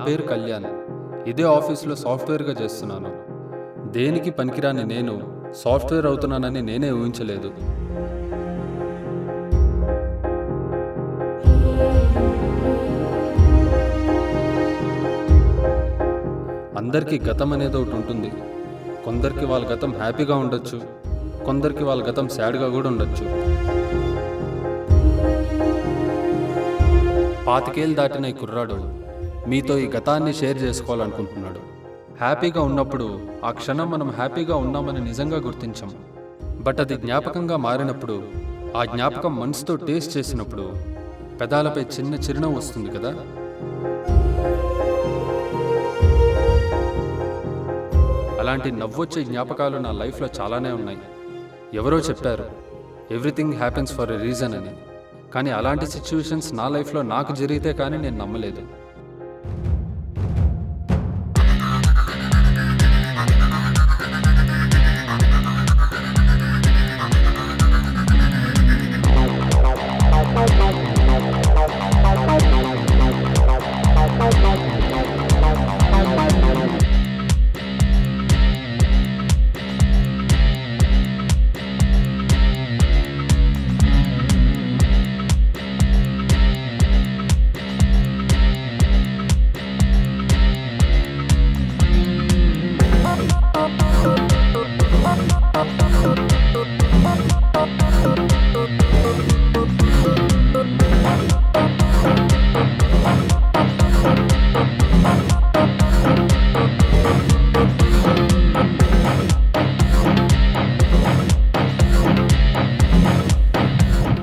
పేరు కళ్యాణ్. ఇదే ఆఫీస్లో సాఫ్ట్వేర్గా చేస్తున్నాను. దేనికి పనికిరాని నేను సాఫ్ట్వేర్ అవుతున్నానని నేనే ఊహించలేదు. అందరికీ గతం అనేది ఒకటి ఉంటుంది. కొందరికి వాళ్ళ గతం హ్యాపీగా ఉండొచ్చు, కొందరికి వాళ్ళ గతం సాడ్గా కూడా ఉండొచ్చు. 25 ఏళ్ళు దాటిన ఈ కుర్రాడు మీతో ఈ గతాన్ని షేర్ చేసుకోవాలనుకుంటున్నాడు. హ్యాపీగా ఉన్నప్పుడు ఆ క్షణం మనం హ్యాపీగా ఉన్నామని నిజంగా గుర్తించాం. బట్ అది జ్ఞాపకంగా మారినప్పుడు, ఆ జ్ఞాపకం మనసుతో టేస్ట్ చేసినప్పుడు పెదాలపై చిన్న చిరునవ్వు వస్తుంది కదా. అలాంటి నవ్వొచ్చే జ్ఞాపకాలు నా లైఫ్లో చాలానే ఉన్నాయి. ఎవరో చెప్పారు everything happens for a reason అని. కానీ అలాంటి సిచ్యువేషన్స్ నా లైఫ్లో నాకు జరిగితే కానీ నేను నమ్మలేదు.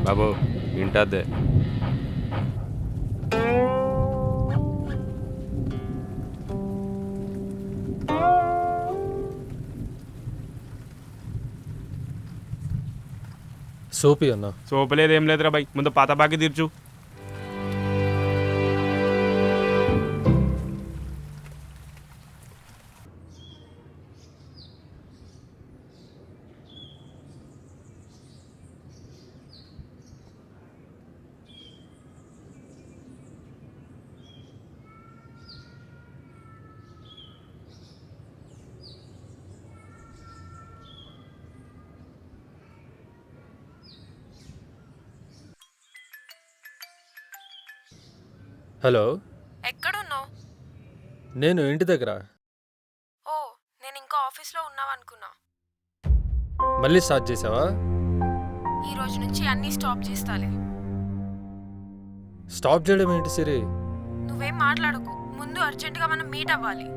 బాబు వింటద్దే. సోపి అన్న. సోపలేదు ఏం లేదురా బై, ముందు పాత బాకి తీర్చు. హలో, ఎక్కడున్నావు? నేను ఇంటి దగ్గర. ఓ, నేను ఇంకా ఆఫీస్లో ఉన్నావనుకున్నా. మళ్ళీ స్టార్ట్ చేసావా? ఈ రోజు నుంచి అన్నీ స్టాప్ చేస్తాలే. స్టాప్ చేయడం ఏంటి సిరి? నువ్వేం మాట్లాడకు, ముందు అర్జెంటుగా మనం మీట్ అవ్వాలి.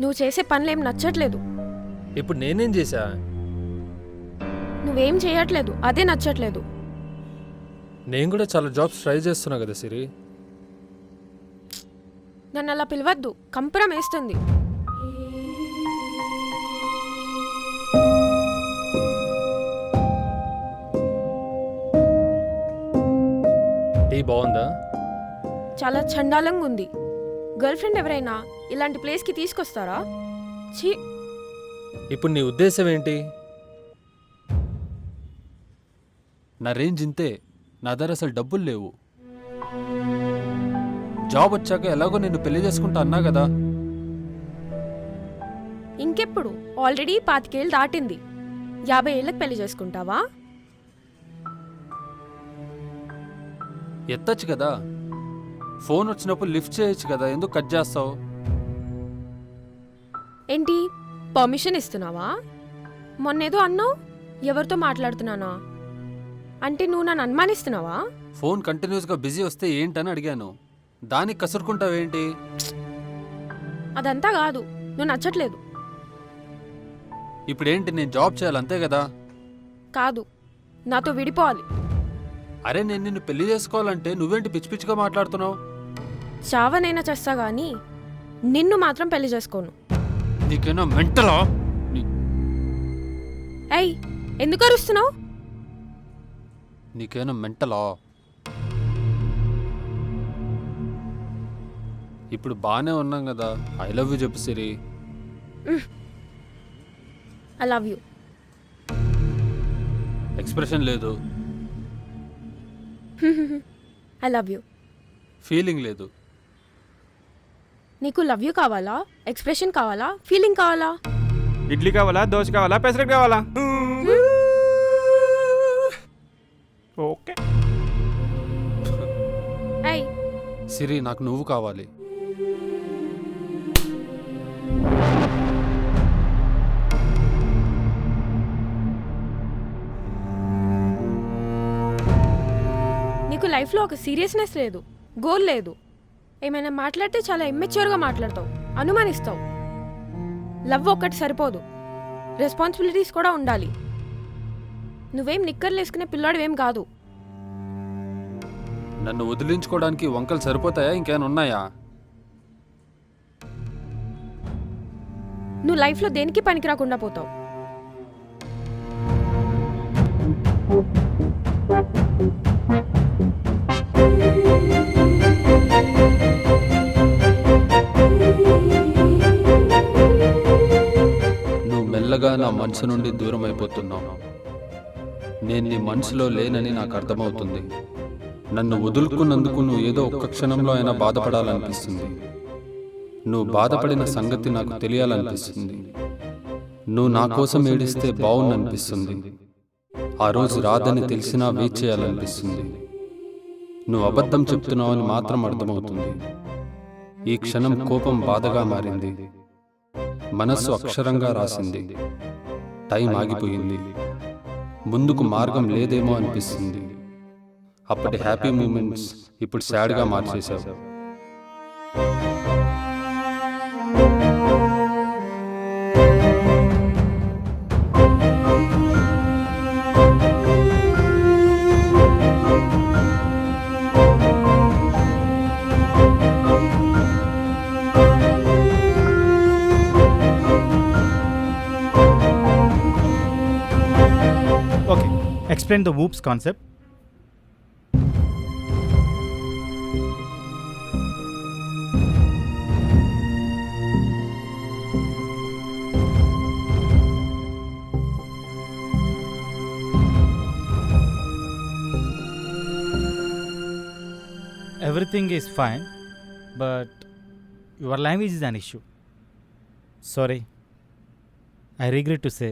నువ్వు చేసే పనులేం నచ్చట్లేదు. ఇప్పుడు నేనేం చేశా? నువ్వేం చేయట్లేదు, అదే నచ్చట్లేదు. నేను కూడా చాలా జాబ్స్ ట్రై చేస్తున్నా కదా సిరి. నన్ను అలా పిలవద్దు, కంపరం వేస్తుంది. టీ బాగుందా? చాలా చండాలంగా ఉంది. గర్ల్ ఫ్రెండ్ ఎవరైనా ఇలాంటి ప్లేస్కి తీసుకొస్తారా? ఛీ. ఇప్పుడు నీ ఉద్దేశం ఏంటి? నా రేంజ్ ఇంతే. నా దగ్గర అసలు డబ్బులు లేవు. జాబ్ వచ్చాక ఎలాగో నిన్ను పెళ్లి చేసుకుంటా అన్నా కదా. ఇంకెప్పుడు? ఆల్రెడీ 25 ఏళ్ళు దాటింది. 50 ఏళ్ళకి పెళ్లి చేసుకుంటావా? ఎత్తచ్చు కదా. ఫోన్ వచ్చినప్పుడు లిఫ్ట్ చేయొచ్చు కదా, ఎందుకు కట్ చేస్తావు? ఏంటి, పర్మిషన్ ఇస్తున్నావా? మొన్నేదో అన్నావు, ఎవరితో మాట్లాడుతున్నానా అంటే నువ్వు నన్ను అనుమానిస్తున్నావా? ఫోన్ కంటిన్యూస్గా బిజీ వస్తే ఏంటని అడిగాను. దానికి కసురుకుంటావేంటి? అదంతా కాదు, నువ్వు నచ్చట్లేదు. ఇప్పుడేంటి, నేను జాబ్ చేయాలి అంతే కదా? కాదు, నాతో విడిపోవాలి. అరే, నేను నిన్ను పెళ్లి చేసుకోవాలంటే నువ్వేంటి పిచ్చి పిచ్చిగా మాట్లాడుతున్నావు? చావనైనా చేస్తా గానీ నిన్ను మాత్రం పెళ్లి చేసుకోను. నీకేనా మెంటలా? ఏయ్, ఎందుకు అరుస్తున్నావు? నీకేనా మెంటలా? ఇప్పుడు బాగానే ఉన్నాం కదా, ఐ లవ్ యూ చెప్పు Siri. I love you. Expression లేదు, ఐ లవ్ యూ. ఫీలింగ్ లేదు. నీకు లవ్ యూ కావాలా, ఎక్స్ప్రెషన్ కావాలా, ఫీలింగ్ కావాలా? ఇడ్లీ కావాలా, దోశ కావాలా, పెసరట్ కావాలా? ఓకే. ఏయ్, సిరి నాకు నువ్వు కావాలి. నీకు లైఫ్లో ఒక సీరియస్నెస్ లేదు, గోల్ లేదు. ఏమైనా మాట్లాడితే చాలా ఇమ్మెచ్యూర్గా మాట్లాడతావు, అనుమానిస్తావు. లవ్ ఒక్కటి సరిపోదు, రెస్పాన్సిబిలిటీస్ కూడా ఉండాలి. నువ్వేం నిక్కర్లు వేసుకునే పిల్లాడివేం కాదు. నన్ను వదిలించుకోవడానికి వంకలు సరిపోతాయా, ఇంకేమైనా ఉన్నాయా? నువ్వు లైఫ్లో దేనికి పనికి రాకుండా పోతావు. నువ్వు మెల్లగా నా మనసు నుండి దూరం అయిపోతున్నావు. నేను నీ మనసులో లేనని నాకు అర్థమవుతుంది. నన్ను వదులుకున్నందుకు నువ్వు ఏదో ఒక్క క్షణంలో అయినా బాధపడాలనిపిస్తుంది. నువ్వు బాధపడిన సంగతి నాకు తెలియాలనిపిస్తుంది. నువ్వు నా కోసం ఏడిస్తే బాగుందనిపిస్తుంది. ఆ రోజు రాదని తెలిసినా వెయిట్ చేయాలనిపిస్తుంది. నువ్వు అబద్ధం చెప్తున్నావని మాత్రం అర్థమవుతుంది. ఈ క్షణం కోపం బాధగా మారింది. మనస్సు అక్షరంగా రాసింది. టైం ఆగిపోయింది. ముందుకు మార్గం లేదేమో అనిపిస్తుంది. అప్పటి హ్యాపీ మూమెంట్స్ ఇప్పుడు సాడ్గా మార్చేశావు. Okay, explain the whoops concept. Everything is fine, but your language is an issue. Sorry, I regret to say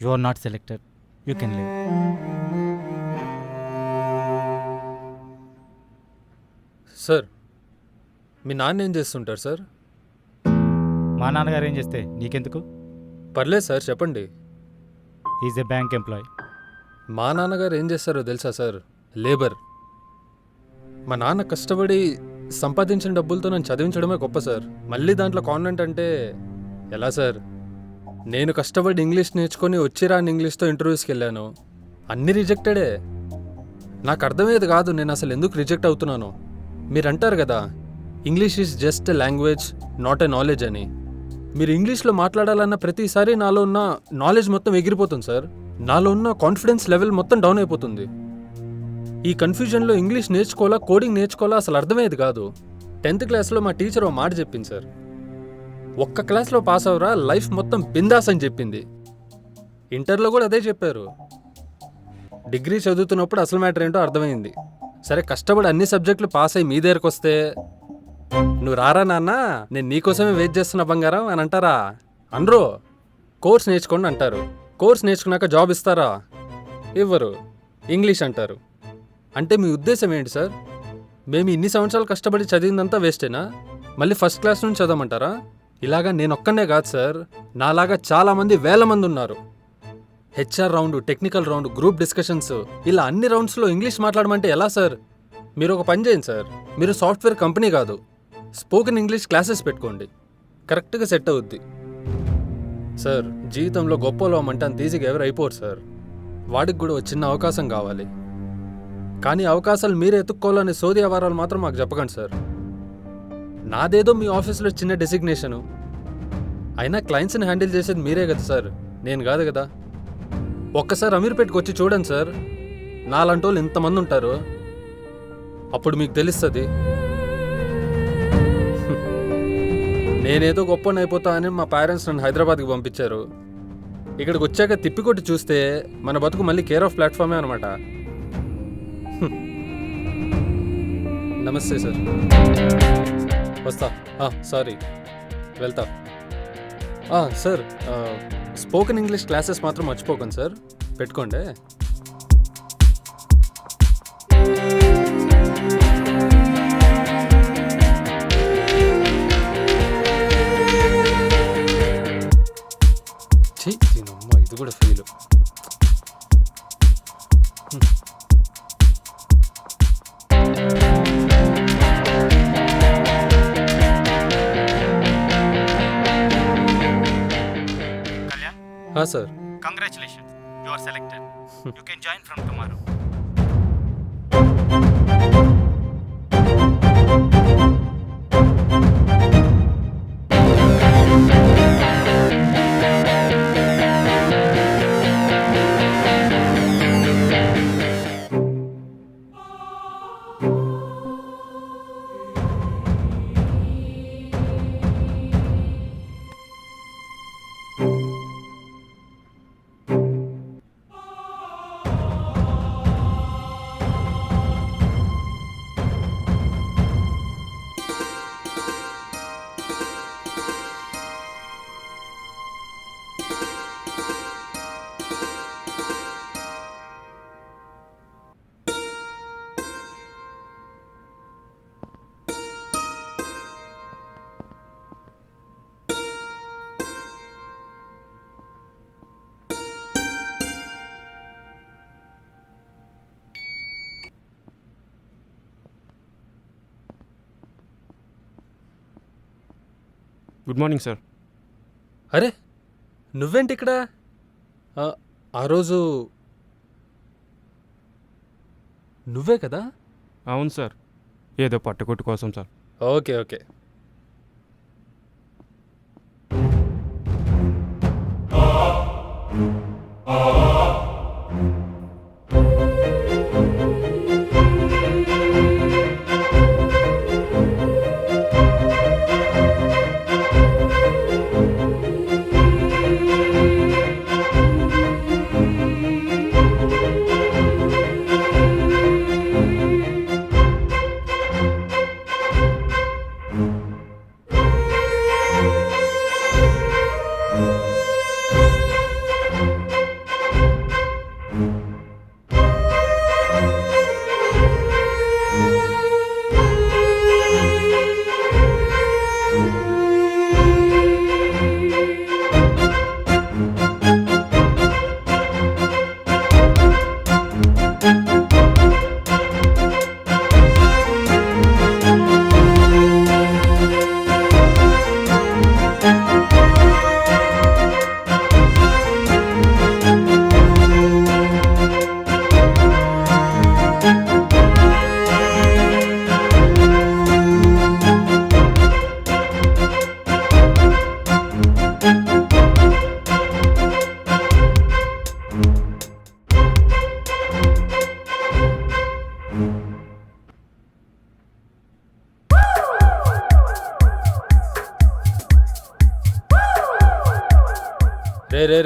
you are not selected. You can leave. Sir, మీ నాన్న ఏం చేస్తుంటారు సార్? మా నాన్నగారు ఏం చేస్తే నీకెందుకు? పర్లేదు సార్, చెప్పండి. Is a bank employee. మా నాన్నగారు ఏం చేస్తారో తెలుసా సార్? లేబర్. మా నాన్న కష్టపడి సంపాదించిన డబ్బులతో నన్ను చదివించడమే గొప్ప సార్. మళ్ళీ దాంట్లో కాన్వెంట్ అంటే ఎలా సార్? నేను కష్టపడి ఇంగ్లీష్ నేర్చుకొని వచ్చిరాని ఇంగ్లీష్తో ఇంటర్వ్యూస్కి వెళ్ళాను. అన్నీ రిజెక్టెడే. నాకు అర్థమయ్యేది కాదు నేను అసలు ఎందుకు రిజెక్ట్ అవుతున్నాను. మీరు అంటారు కదా, English is just a language, not a knowledge అని. మీరు ఇంగ్లీష్లో మాట్లాడాలన్న ప్రతిసారి నాలో ఉన్న నాలెడ్జ్ మొత్తం ఎగిరిపోతుంది సార్. నాలో ఉన్న కాన్ఫిడెన్స్ లెవెల్ మొత్తం డౌన్ అయిపోతుంది. ఈ కన్ఫ్యూజన్లో ఇంగ్లీష్ నేర్చుకోవాలా, కోడింగ్ నేర్చుకోవాలా అసలు అర్థమయ్యేది కాదు. 10th క్లాస్లో మా టీచర్ ఓ మాట చెప్పింది సార్. ఒక్క క్లాస్లో పాస్ అవరా, లైఫ్ మొత్తం బిందాస్ అని చెప్పింది. ఇంటర్లో కూడా అదే చెప్పారు. డిగ్రీ చదువుతున్నప్పుడు అసలు మ్యాటర్ ఏంటో అర్థమైంది. సరే, కష్టపడి అన్ని సబ్జెక్టులు పాస్ అయ్యి మీ దగ్గరకు వస్తే, నువ్వు రారా నాన్న, నేను నీకోసమే వెయిట్ చేస్తున్న బంగారం అని అంటారా? అనరు. కోర్స్ నేర్చుకోండి అంటారు. కోర్స్ నేర్చుకున్నాక జాబ్ ఇస్తారా? ఇవ్వరు. ఇంగ్లీష్ అంటారు. అంటే మీ ఉద్దేశం ఏంటి సార్? మేము ఇన్ని సంవత్సరాలు కష్టపడి చదివిందంతా వేస్టేనా? మళ్ళీ ఫస్ట్ క్లాస్ నుంచి చదవమంటారా? ఇలాగా నేను ఒక్కనే కాదు సార్, నాలాగా చాలామంది వేల మంది ఉన్నారు. HR round, technical round, group discussions, ఇలా అన్ని రౌండ్స్లో ఇంగ్లీష్ మాట్లాడమంటే ఎలా సార్? మీరు ఒక పని చేయండి సార్, మీరు సాఫ్ట్వేర్ కంపెనీ కాదు, స్పోకెన్ ఇంగ్లీష్ క్లాసెస్ పెట్టుకోండి. కరెక్ట్గా సెట్ అవుద్ది సార్. జీవితంలో గొప్పలో అమ్మంటే అంత ఈజీగా ఎవరు అయిపోరు సార్. వాడికి కూడా ఒక చిన్న అవకాశం కావాలి. కానీ అవకాశాలు మీరే ఎత్తుక్కోవాలనే సోది వ్యవహారాలు మాత్రం మాకు చెప్పకండి సార్. నాదేదో మీ ఆఫీస్లో చిన్న డెసిగ్నేషను. అయినా క్లయింట్స్ని హ్యాండిల్ చేసేది మీరే కదా సార్, నేను కాదు కదా. ఒక్కసారి అమీర్పేటకి వచ్చి చూడండి సార్, నాలాంటి వాళ్ళు ఇంతమంది ఉంటారు. అప్పుడు మీకు తెలుస్తుంది. నేనేదో గొప్పని అయిపోతా అని మా పేరెంట్స్ నన్ను హైదరాబాద్కి పంపించారు. ఇక్కడికి వచ్చాక తిప్పికొట్టి చూస్తే మన బతుకు మళ్ళీ కేర్ ఆఫ్ ప్లాట్ఫామే అనమాట. నమస్తే సార్. వస్తా. సారీ, వెళ్తా. సార్, స్పోకెన్ ఇంగ్లీష్ క్లాసెస్ మాత్రం మర్చిపోకండి సార్, పెట్టుకోండి. దీనమ్మా, ఇది కూడా fail. Sir, congratulations, you are selected. You can join from tomorrow. Good morning sir. అరే నువ్వేంటి ఇక్కడ? ఆ రోజు నువ్వే కదా? అవును సార్, ఏదో పట్టుకొట్టు కోసం సార్. Okay okay.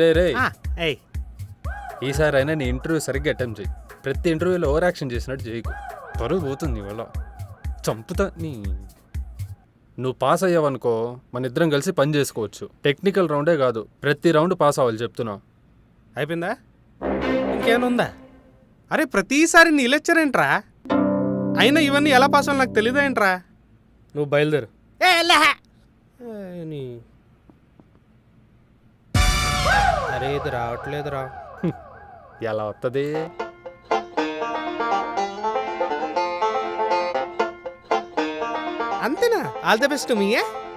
రే ఈసారి అయినా నీ ఇంటర్వ్యూ సరిగ్గా అటెంప్ట్ చేయి. ప్రతి ఇంటర్వ్యూలో ఓవర్ యాక్షన్ చేసినట్టు చేయకు, పరువు పోతుంది ఇవాళ. చంపుతా నీ. నువ్వు పాస్ అయ్యావనుకో మన ఇద్దరం కలిసి పని చేసుకోవచ్చు. టెక్నికల్ రౌండే కాదు, ప్రతి రౌండ్ పాస్ అవ్వాలి చెప్తున్నా. అయిపోయిందా? ఇంకేముందా? అరే ప్రతిసారి నీ లెక్చర్ ఏంట్రా? అయినా ఇవన్నీ ఎలా పాస్ అవ్వాలి నాకు తెలీదా ఏంట్రా? నువ్వు బయలుదేరు. అరే ఇది రావట్లేదురా. ఎలా వస్తుంది? అంతేనా? All the best my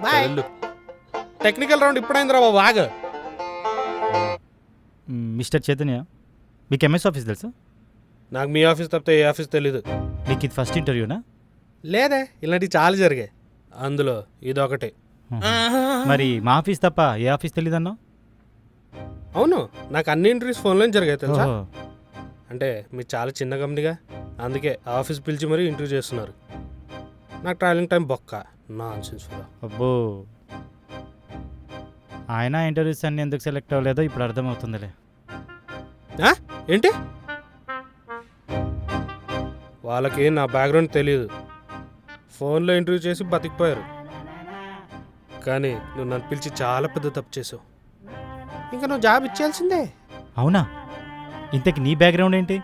boy. వెళ్ళు. టెక్నికల్ రౌండ్ ఇప్పుడైందిరా బాబు, ఆగు. మిస్టర్ చైతన్య, మీకు ఎంఎస్ ఆఫీస్ తెలుసా? నాకు మీ ఆఫీస్ తప్పితే ఏ ఆఫీస్ తెలీదు. మీకు ఇది ఫస్ట్ ఇంటర్వ్యూనా? లేదే, ఇలాంటివి చాలా జరిగాయి. అందులో ఇదొకటి. మరి మా ఆఫీస్ తప్ప ఏ ఆఫీస్ తెలియదన్నావు? అవును, నాకు అన్ని ఇంటర్వ్యూస్ ఫోన్లో జరిగాయి తెలుసా. ఓహో. అంటే మీరు చాలా చిన్న కంపెనీగా, అందుకే ఆఫీస్ పిలిచి మరీ ఇంటర్వ్యూ చేస్తున్నారు. నాకు ట్రావెలింగ్ టైం బొక్క. Nonsense fellow. అబ్బో, ఆయన ఇంటర్వ్యూస్ అన్ని ఎందుకు సెలెక్ట్ అవ్వలేదో ఇప్పుడు అర్థమవుతుందిలే. ఏంటి? వాళ్ళకి నా బ్యాక్గ్రౌండ్ తెలియదు, ఫోన్లో ఇంటర్వ్యూ చేసి బతికిపోయారు. కానీ నువ్వు నన్ను పిలిచి చాలా పెద్ద తప్పు చేసావు. ఇంకా నువ్వు జాబ్ ఇచ్చేయాల్సిందే. అవునా? ఇంతకి నీ బ్యాక్గ్రౌండ్ ఏంటి?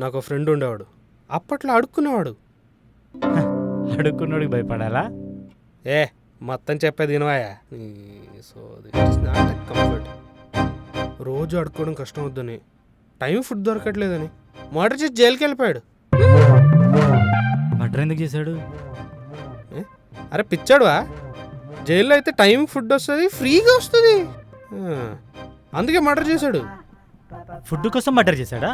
నాకు ఫ్రెండ్ ఉండేవాడు, అప్పట్లో అడుక్కునేవాడు. అడుక్కున్నోడికి భయపడాలా? ఏ మొత్తం చెప్పేది వినవాయా? So this not comfort. రోజు అడుక్కోవడం కష్టం అవుద్దని, టైం ఫుడ్ దొరకట్లేదని మర్డర్ చేసి జైలుకి వెళ్ళిపోయాడు. మర్డర్ ఎందుకు చేశాడు? అరే పిచ్చాడువా? జైల్లో అయితే టైం ఫుడ్ వస్తుంది, ఫ్రీగా వస్తుంది. అందుకే మర్డర్ చేశాడు. ఫుడ్ కోసం మర్డర్ చేశాడా?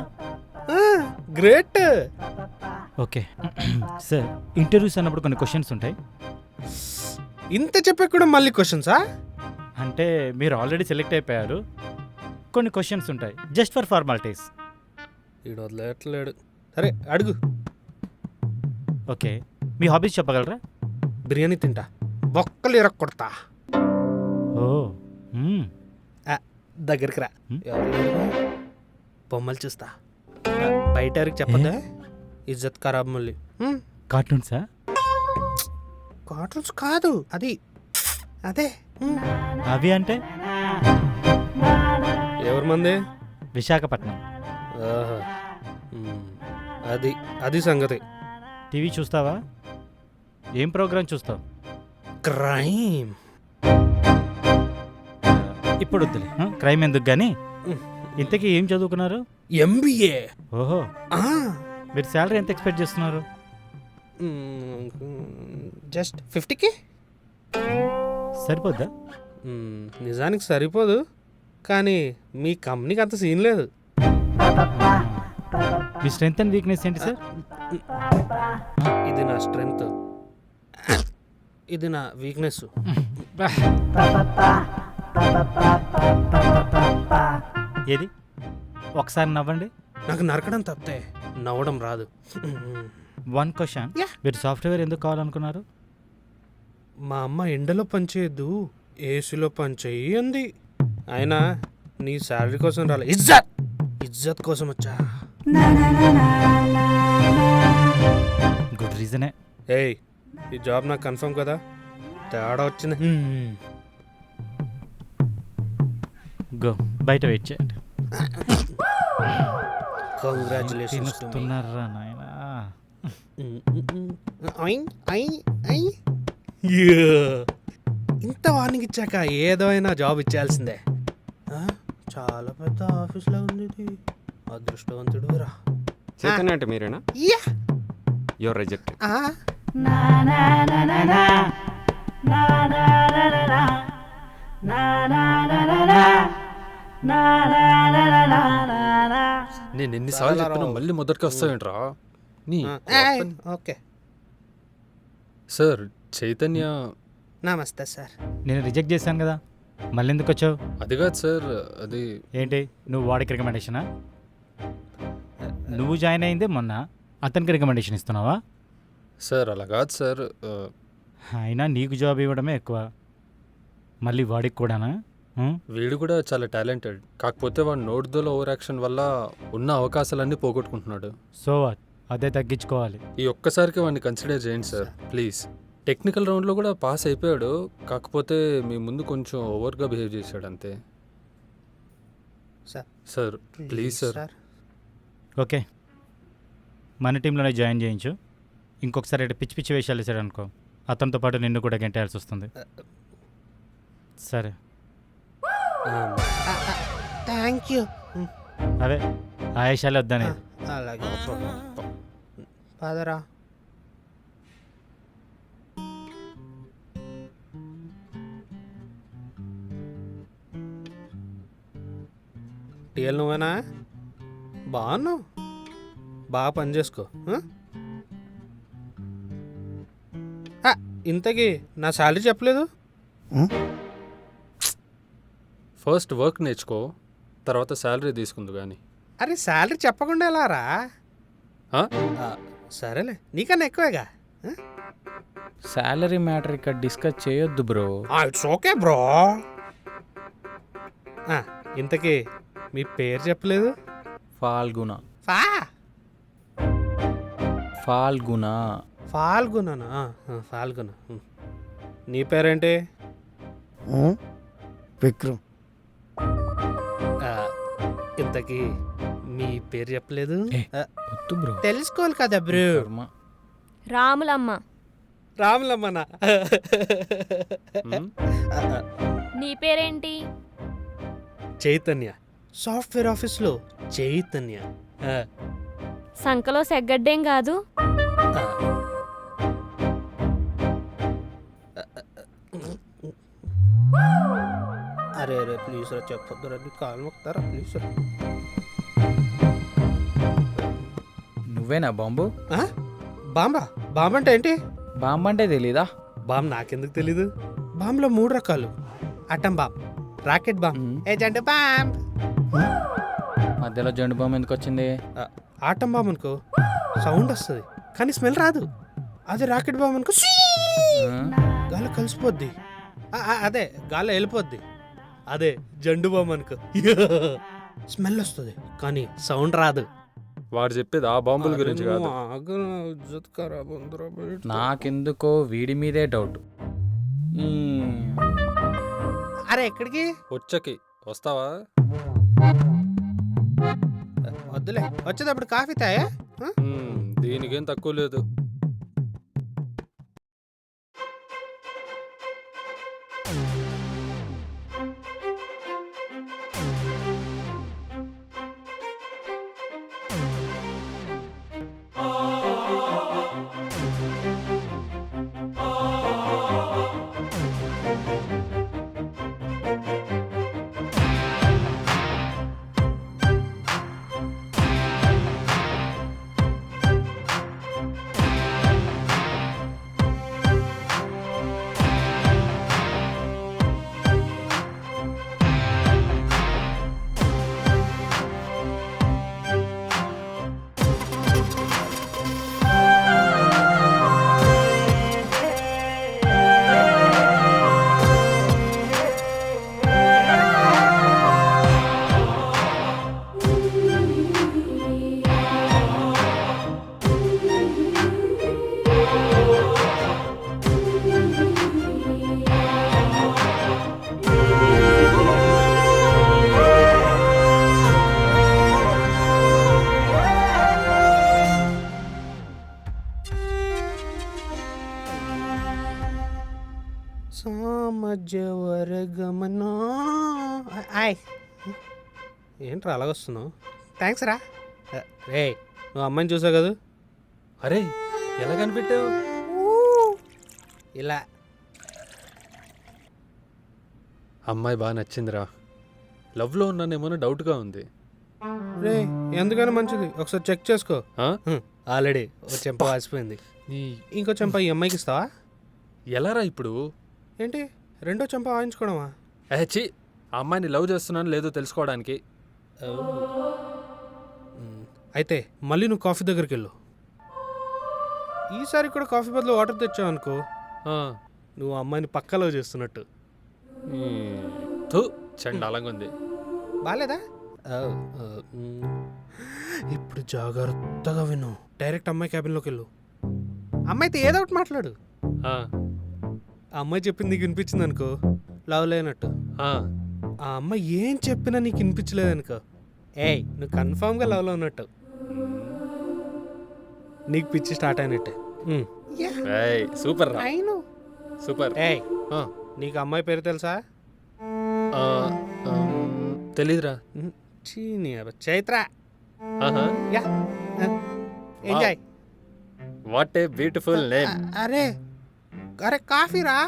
గ్రేట్. ఓకే సార్, ఇంటర్వ్యూస్ అన్నప్పుడు కొన్ని క్వశ్చన్స్ ఉంటాయి. ఇంత చెప్పే కూడా మళ్ళీ క్వశ్చన్సా? అంటే మీరు ఆల్రెడీ సెలెక్ట్ అయిపోయారు, కొన్ని క్వశ్చన్స్ ఉంటాయి జస్ట్ ఫర్ ఫార్మాలిటీస్. వీడు వదిలేట్లేడు. సరే అడుగు. ఓకే, మీ హాబీస్ చెప్పగలరా? బిర్యానీ తింటా, బొక్కలు ఇరక్కొడతా. ఓ మ్మ్. దగ్గరికి రా. హ్మ్? బొమ్మలు చూస్తా. బయట ఎవరికి చెప్పదా, ఇజ్జత్ ఖరాబ్ మళ్ళీ. కార్టూన్సా? కార్టూన్స్ కాదు, అది అదే. అవి అంటే ఎవరి మంది? విశాఖపట్నం. ఆహా. అది అది సంగతి. టీవీ చూస్తావా? ఏం ప్రోగ్రామ్ చూస్తావు? క్రైమ్. ఇప్పుడు వద్దులే, క్రైమ్ ఎందుకు కానీ. ఇంతకీ ఏం చదువుకున్నారు? ఎంబీఏ. ఓహో, మీరు శాలరీ ఎంత ఎక్స్పెక్ట్ చేస్తున్నారు? Just 50K. సరిపోద్దా? నిజానికి సరిపోదు, కానీ మీ కంపెనీకి అంత సీన్ లేదు. మీ స్ట్రెంగ్త్ అండ్ వీక్నెస్ ఏంటి సార్? ఇది నా స్ట్రెంగ్త్, ఇది నా వీక్నెస్. ఏది ఒకసారి నవ్వండి. నాకు నరకడం తప్పితే నవ్వడం రాదు. వన్ క్వశ్చన్, మీరు సాఫ్ట్వేర్ ఎందుకు కావాలనుకున్నారు? మా అమ్మ ఎండలో పనిచేయద్దు, ఏసీలో పనిచేయి అంది. అయినా నీ శాలరీ కోసం రాలే, ఇజ్జత్ ఇజ్జత్ కోసం వచ్చా. గుడ్ రీజనే. ఏయ్, ఈ జాబ్ నాకు కన్ఫర్మ్ కదా? తేడా వచ్చింది. గో, బయట వెయిట్ చేయండి. కంగ్రాచులేషన్స్. వస్తున్నారా నాయనా? ఇంత వార్నింగ్ ఇచ్చాక ఏదో అయినా జాబ్ ఇచ్చేయాల్సిందే. చాలా పెద్ద ఆఫీస్లో ఉంది ఇది. అదృష్టవంతుడు రా. చైతన్య అంటే మీరేనా? Your rejected. నేను ఎన్నిసార్లు చెప్పినా మళ్ళీ మొదటికి వస్తావేంట్రా నీ? Okay sir Chaitanya. నమస్తే సార్. నేను రిజెక్ట్ చేశాను కదా, మళ్ళీ ఎందుకు వచ్చావు? అది కాదు సార్, అది ఏంటి నువ్వు వాడికి రికమెండేషనా? నువ్వు జాయిన్ అయిందే మొన్న, అతనికి రికమెండేషన్ ఇస్తున్నావా? సార్ అలా కాదు సార్. అయినా నీకు జాబ్ ఇవ్వడమే ఎక్కువ, మళ్ళీ వాడికి కూడానా? వీడు కూడా చాలా టాలెంటెడ్, కాకపోతే వాడు నోట్దోల ఓవర్ యాక్షన్ వల్ల ఉన్న అవకాశాలన్నీ పోగొట్టుకుంటున్నాడు. సో వాట్, అదే తగ్గించుకోవాలి. ఈ ఒక్కసారికి వాడిని కన్సిడర్ చేయండి సార్ ప్లీజ్. టెక్నికల్ రౌండ్లో కూడా పాస్ అయిపోయాడు, కాకపోతే మీ ముందు కొంచెం ఓవర్గా బిహేవ్ చేశాడు అంతే. Sir please sir. ఓకే, మన టీంలోనే జాయిన్ చేయించు. ఇంకొకసారి అయితే పిచ్చి పిచ్చి వేషాలు వేసాడు అనుకో, అతనితో పాటు నిన్ను కూడా గెంటేయాల్సి వస్తుంది. సరే, థ్యాంక్ యూ. అవే ఆ వేషాలు వద్దనేది. అలాగే పదరా. టీఎల్ నువ్వేనా? బాగున్నావు, బాగా పని చేసుకో. ఇంతకీ నా శాలరీ చెప్పలేదు? ఫస్ట్ వర్క్ నేర్చుకో, తర్వాత శాలరీ తీసుకుందు కానీ. అరే శాలరీ చెప్పకుండా ఎలా రా? సరేలే, నీకన్నా ఎక్కువేగా. శాలరీ మ్యాటర్ ఇక్కడ డిస్కస్ చేయొద్దు బ్రో. It's okay bro. ఇంతకీ మీ పేరు చెప్పలేదు? ఫాల్గుణ. ఫా ఫాల్గుణ. ఫాల్గుణనా? ఫాల్గుణ. నీ పేరేంటి? విక్రమ్. ఇంతకీ మీ పేరు చెప్పలేదు? వద్దు బ్రో. తెలుసుకోవాలి కదా బ్రో. కర్మ. రాములమ్మ. రాములమ్మనా? నీ పేరేంటి? చైతన్య. సాఫ్ట్వేర్ ఆఫీస్లో చైతన్య. సంకలో సెగ్గడ్డేం కాదు? అరే అరే ప్లీజ్ రా, చెప్పొద్దు రా, కాలు మొక్కుతారా ప్లీజ్ రా. నువ్వేనా బాంబు? బాంబా? బాంబ్ అంటే ఏంటి? బాంబు అంటే తెలీదా? బాంబ్ నాకెందుకు తెలీదు? బాంబ్లో 3 రకాలు. Atom bomb, rocket bomb, agent bomb. మధ్యలో జండు బాంబు ఎందుకు వచ్చింది? ఆటం బాంబ్ అనుకో సౌండ్ వస్తుంది కానీ స్మెల్ రాదు. అదే రాకెట్ బాంబ్ అనుకో గాలి కలిసిపోద్ది. అదే గాలి వెళ్ళిపోద్ది. అదే జండు బాంబ్ అనుకో స్మెల్ వస్తుంది కానీ సౌండ్ రాదు. వాడు చెప్పేది ఆ బాంబుల గురించి కాదు. నాకెందుకో వీడి మీదే డౌట్. అరే ఎక్కడికి? వచ్చకి వస్తావా? వద్దులే, వచ్చేటప్పుడు కాఫీ తాయా? దీనికేం తక్కువ లేదు. సామజవరగమనా. ఆయ్ ఏంట్రా అలాగొస్తున్నావు? థ్యాంక్స్ రా. రే నువ్వు అమ్మాయిని చూసావు కదా? అరే ఎలా కనిపెట్టావు? ఇలా అమ్మాయి బాగా నచ్చిందిరా. లవ్లో ఉన్నానేమో డౌట్గా ఉంది. రే ఎందుకైనా మంచిది, ఒకసారి చెక్ చేసుకో. ఆల్రెడీ ఒక చెంప వాసిపోయింది, ఇంకో చెంప ఈ అమ్మాయికి ఇస్తావా? ఎలారా ఇప్పుడు? ఏంటి రెండో చెంప వాయించుకోవడమా? ఛీ, ఆ అమ్మాయిని లవ్ చేస్తున్నాను లేదో తెలుసుకోవడానికి. అయితే మళ్ళీ నువ్వు కాఫీ దగ్గరికి వెళ్ళు. ఈసారి కూడా కాఫీ బదులు వాటర్ తెచ్చావు అనుకో, నువ్వు అమ్మాయిని పక్కా లవ్ చేస్తున్నట్టు. చండాలంగా ఉంది. బాలేదా? ఇప్పుడు జాగ్రత్తగా విను. డైరెక్ట్ అమ్మాయి క్యాబిన్లోకి వెళ్ళు. అమ్మాయితో ఏదో ఒకటి మాట్లాడు. ఆ అమ్మాయి చెప్పింది నీకు వినిపించింది అనుకో, లవ్ లేనట్టు. ఆ అమ్మాయి ఏం చెప్పినా నీకు వినిపించలేదు అనుకో, ఏయ్ నువ్వు కన్ఫామ్గా లవ్లో ఉన్నట్టు, నీకు పిచ్చి స్టార్ట్ అయినట్టే. Super super. ఏయ్ నీకు అమ్మాయి పేరు తెలుసా? తెలీదురా. Chaitra. Enjoy. What a beautiful name. అరే అరే కాఫీ రా.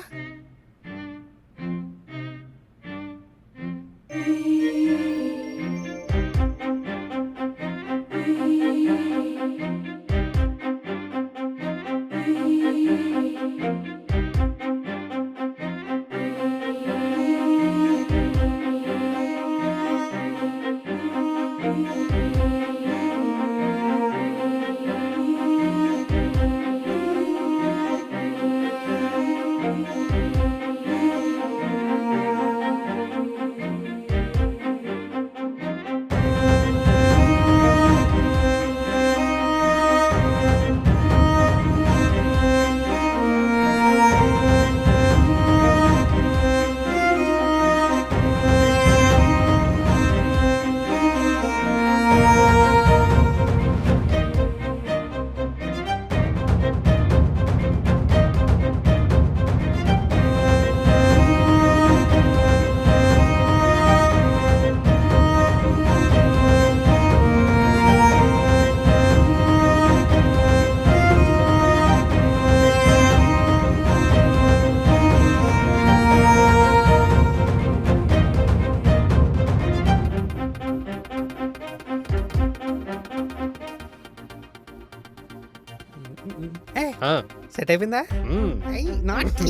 సెట్ అయిపోయిందా నాటి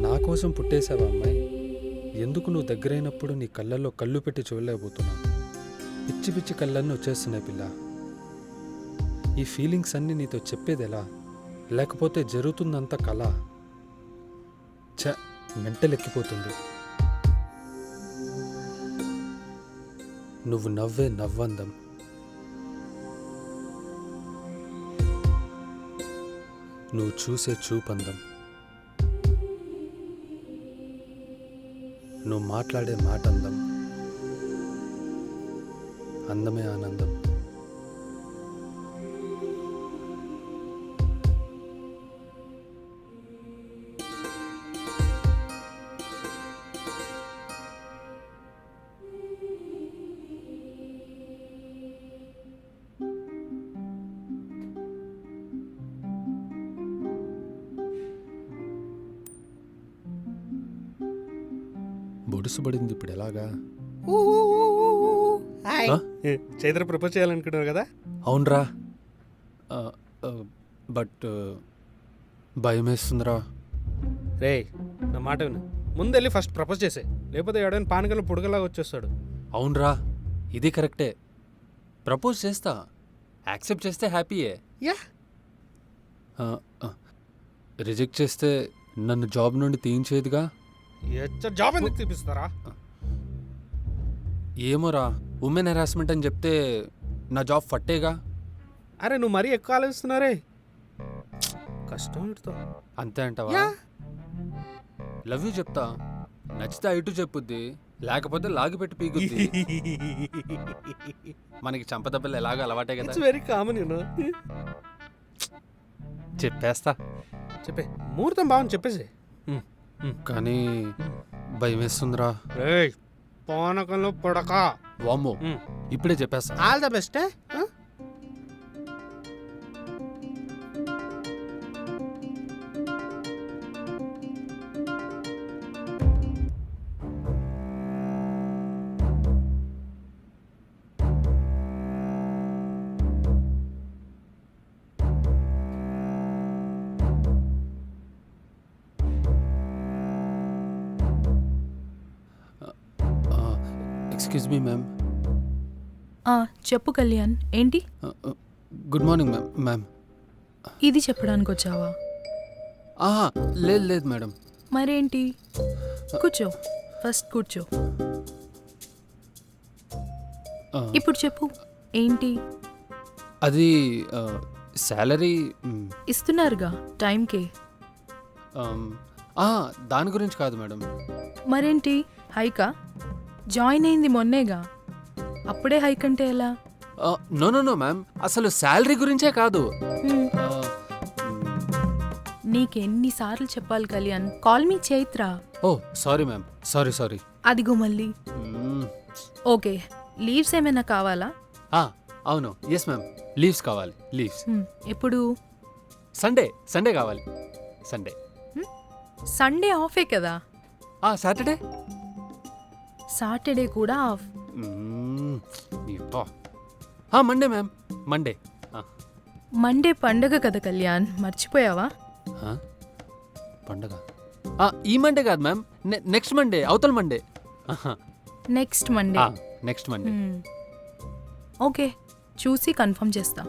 నా కోసం పుట్టేశావా అమ్మాయి? ఎందుకు నువ్వు దగ్గరైనప్పుడు నీ కళ్ళల్లో కళ్ళు పెట్టి చూడలేకపోతున్నా? పిచ్చి పిచ్చి కళ్ళన్నీ వచ్చేస్తున్నాయి పిల్ల. ఈ ఫీలింగ్స్ అన్నీ నీతో చెప్పేది ఎలా? లేకపోతే జరుగుతుందంత కళ? మెంటల్ ఎక్కిపోతుంది. నువ్వు నవ్వే నవ్వందం, నువ్వు చూసే చూపందం, నువ్వు మాట్లాడే మాట అందం, అందమే ఆనందం. బొడుసుబడింది ఇప్పుడు ఎలాగా? ఆ? చైత్ర ప్రపోజ్ చేయాలనుకుంటున్నారు కదా? అవునరా, బట్ భయం వేస్తుందిరా. రే నా మాట విను, ముందెళ్ళి ఫస్ట్ ప్రపోజ్ చేసే, లేకపోతే ఎవడైనా పానకల్లో పుడకలాగా వచ్చేస్తాడు. అవునరా, ఇది కరెక్టే. ప్రపోజ్ చేస్తా, యాక్సెప్ట్ చేస్తే హ్యాపీయే. యా రిజెక్ట్ చేస్తే నన్ను జాబ్ నుండి తీయించేదిగా. జాబ్ ఎందుకు తీపిస్తారా? ఏమోరా, ఉమెన్ హెరాస్మెంట్ అని చెప్తే నా జాబ్ ఫట్టేగా. అరే నువ్వు మరీ ఎక్కువ ఆలోచిస్తున్నారే, కష్టం వీటితో. అంతే అంటావా? లవ్ యూ చెప్తా, నచ్చితే ఐటు చెప్పుద్ది, లేకపోతే లాగి పెట్టి పీకుద్ది. మనకి చంపదెబ్బలు ఎలాగో అలవాటే కదా. It's very common you know. చెప్పేస్తా. చెప్పే, ముహూర్తం బాగుంది చెప్పేసి. కానీ భయం వేస్తుందిరా. రేయ్ పానకంలో పుడక. వామ్మో, ఇప్పుడే చెప్పేస్తా. All the best. Excuse me ma'am. చెప్పు కళ్యాణ్, ఏంటి? Good morning ma'am. మ్యామ్, ఇది చెప్పడానికి వచ్చావా? లేదు లేదు మేడం. మరేంటి? కూర్చో, ఫస్ట్ కూర్చో. ఇప్పుడు చెప్పు, ఏంటి? అది శాలరీ ఇస్తున్నారుగా టైంకే. దాని గురించి కాదు మేడం. మరేంటి, హైకా? జాయిన్ అయింది మొన్నేగా, అప్పుడే హైక్ అంటే ఎలా? నో నో నో మ్యామ్, అసలు శాలరీ గురించే కాదు. హ్మ్. నీకెన్నిసార్లు చెప్పాలి కళ్యాణ్, కాల్ మీ చైత్ర. ఓ సారీ మ్యామ్, సారీ. అదిగో మళ్ళీ. ఓకే, లీవ్స్ ఏమైనా కావాలా? అవును, ఎస్ మ్యామ్, లీవ్స్ కావాలి. లీవ్స్ ఎప్పుడు? సండే కావాలి. సండే. సండే ఆఫే కదా. సాటర్డే. సాటర్డే కూడా of. Monday ma'am, Monday. Monday పండగ కదా కళ్యాణ్, మర్చిపోయావా? పండగ ఈ మండే కాదు మ్యామ్, నెక్స్ట్ మండే, అవతల Monday. Next Monday. Next Monday. Okay, చూసి కన్ఫర్మ్ చేస్తా.